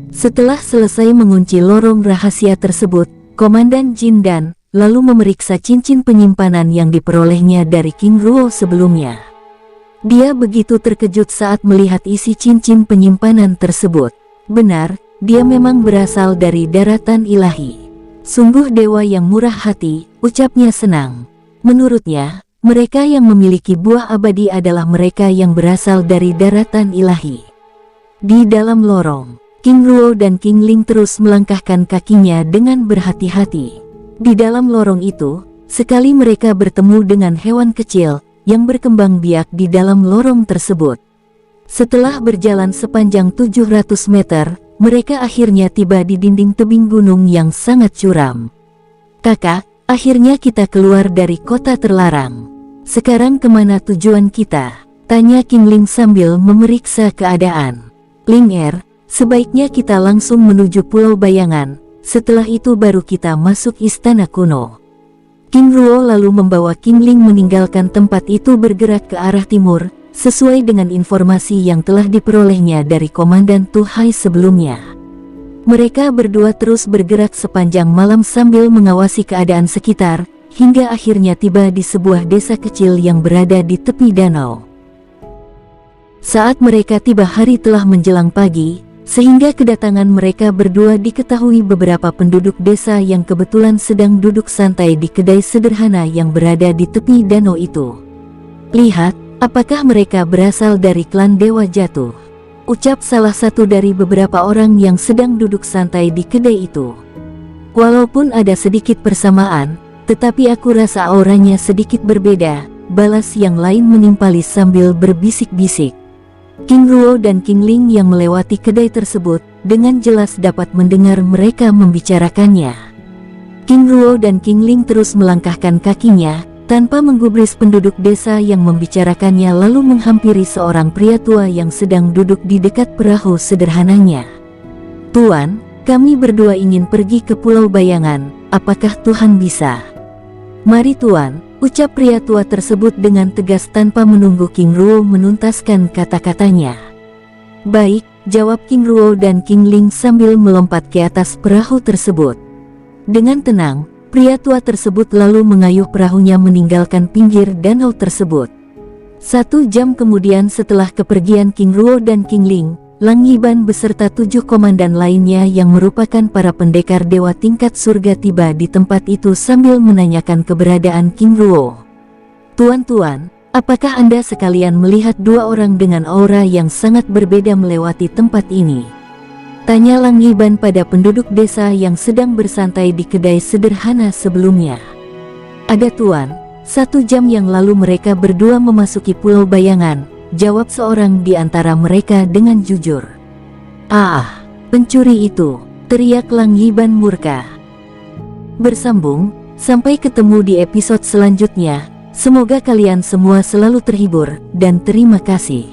A: Setelah selesai mengunci lorong rahasia tersebut, Komandan Jin Dan lalu memeriksa cincin penyimpanan yang diperolehnya dari King Ruo sebelumnya. Dia begitu terkejut saat melihat isi cincin penyimpanan tersebut. Benar, dia memang berasal dari daratan ilahi. Sungguh dewa yang murah hati, ucapnya senang. Menurutnya, mereka yang memiliki buah abadi adalah mereka yang berasal dari daratan ilahi. Di dalam lorong, King Ruo dan King Ling terus melangkahkan kakinya dengan berhati-hati. Di dalam lorong itu, sekali mereka bertemu dengan hewan kecil yang berkembang biak di dalam lorong tersebut. Setelah berjalan sepanjang 700 meter, mereka akhirnya tiba di dinding tebing gunung yang sangat curam. Kakak, akhirnya kita keluar dari kota terlarang. Sekarang kemana tujuan kita? Tanya King Ling sambil memeriksa keadaan. Ling sebaiknya kita langsung menuju Pulau Bayangan, setelah itu baru kita masuk istana kuno. King Ruo lalu membawa King Ling meninggalkan tempat itu bergerak ke arah timur, sesuai dengan informasi yang telah diperolehnya dari Komandan Tu Hai sebelumnya. Mereka berdua terus bergerak sepanjang malam sambil mengawasi keadaan sekitar, hingga akhirnya tiba di sebuah desa kecil yang berada di tepi danau. Saat mereka tiba hari telah menjelang pagi, sehingga kedatangan mereka berdua diketahui beberapa penduduk desa yang kebetulan sedang duduk santai di kedai sederhana yang berada di tepi danau itu. Lihat, apakah mereka berasal dari klan Dewa Jatuh? Ucap salah satu dari beberapa orang yang sedang duduk santai di kedai itu. Walaupun ada sedikit persamaan, tetapi aku rasa auranya sedikit berbeda, balas yang lain menimpali sambil berbisik-bisik. King Ruo dan King Ling yang melewati kedai tersebut, dengan jelas dapat mendengar mereka membicarakannya. King Ruo dan King Ling terus melangkahkan kakinya, tanpa menggubris penduduk desa yang membicarakannya lalu menghampiri seorang pria tua yang sedang duduk di dekat perahu sederhananya. Tuan, kami berdua ingin pergi ke Pulau Bayangan, apakah Tuhan bisa? Mari Tuan, ucap pria tua tersebut dengan tegas tanpa menunggu King Ruo menuntaskan kata-katanya. Baik, jawab King Ruo dan King Ling sambil melompat ke atas perahu tersebut. Dengan tenang, pria tua tersebut lalu mengayuh perahunya meninggalkan pinggir danau tersebut. 1 jam kemudian setelah kepergian King Ruo dan King Ling, Lang Yiban beserta 7 komandan lainnya yang merupakan para pendekar dewa tingkat surga tiba di tempat itu sambil menanyakan keberadaan King Ruo. Tuan-tuan, apakah Anda sekalian melihat 2 orang dengan aura yang sangat berbeda melewati tempat ini? Tanya Lang Yiban pada penduduk desa yang sedang bersantai di kedai sederhana sebelumnya. Ada Tuan, 1 jam yang lalu mereka berdua memasuki Pulau Bayangan, jawab seorang di antara mereka dengan jujur. Ah, pencuri itu, teriak Lang Yiban murka. Bersambung, sampai ketemu di episode selanjutnya. Semoga kalian semua selalu terhibur, dan terima kasih.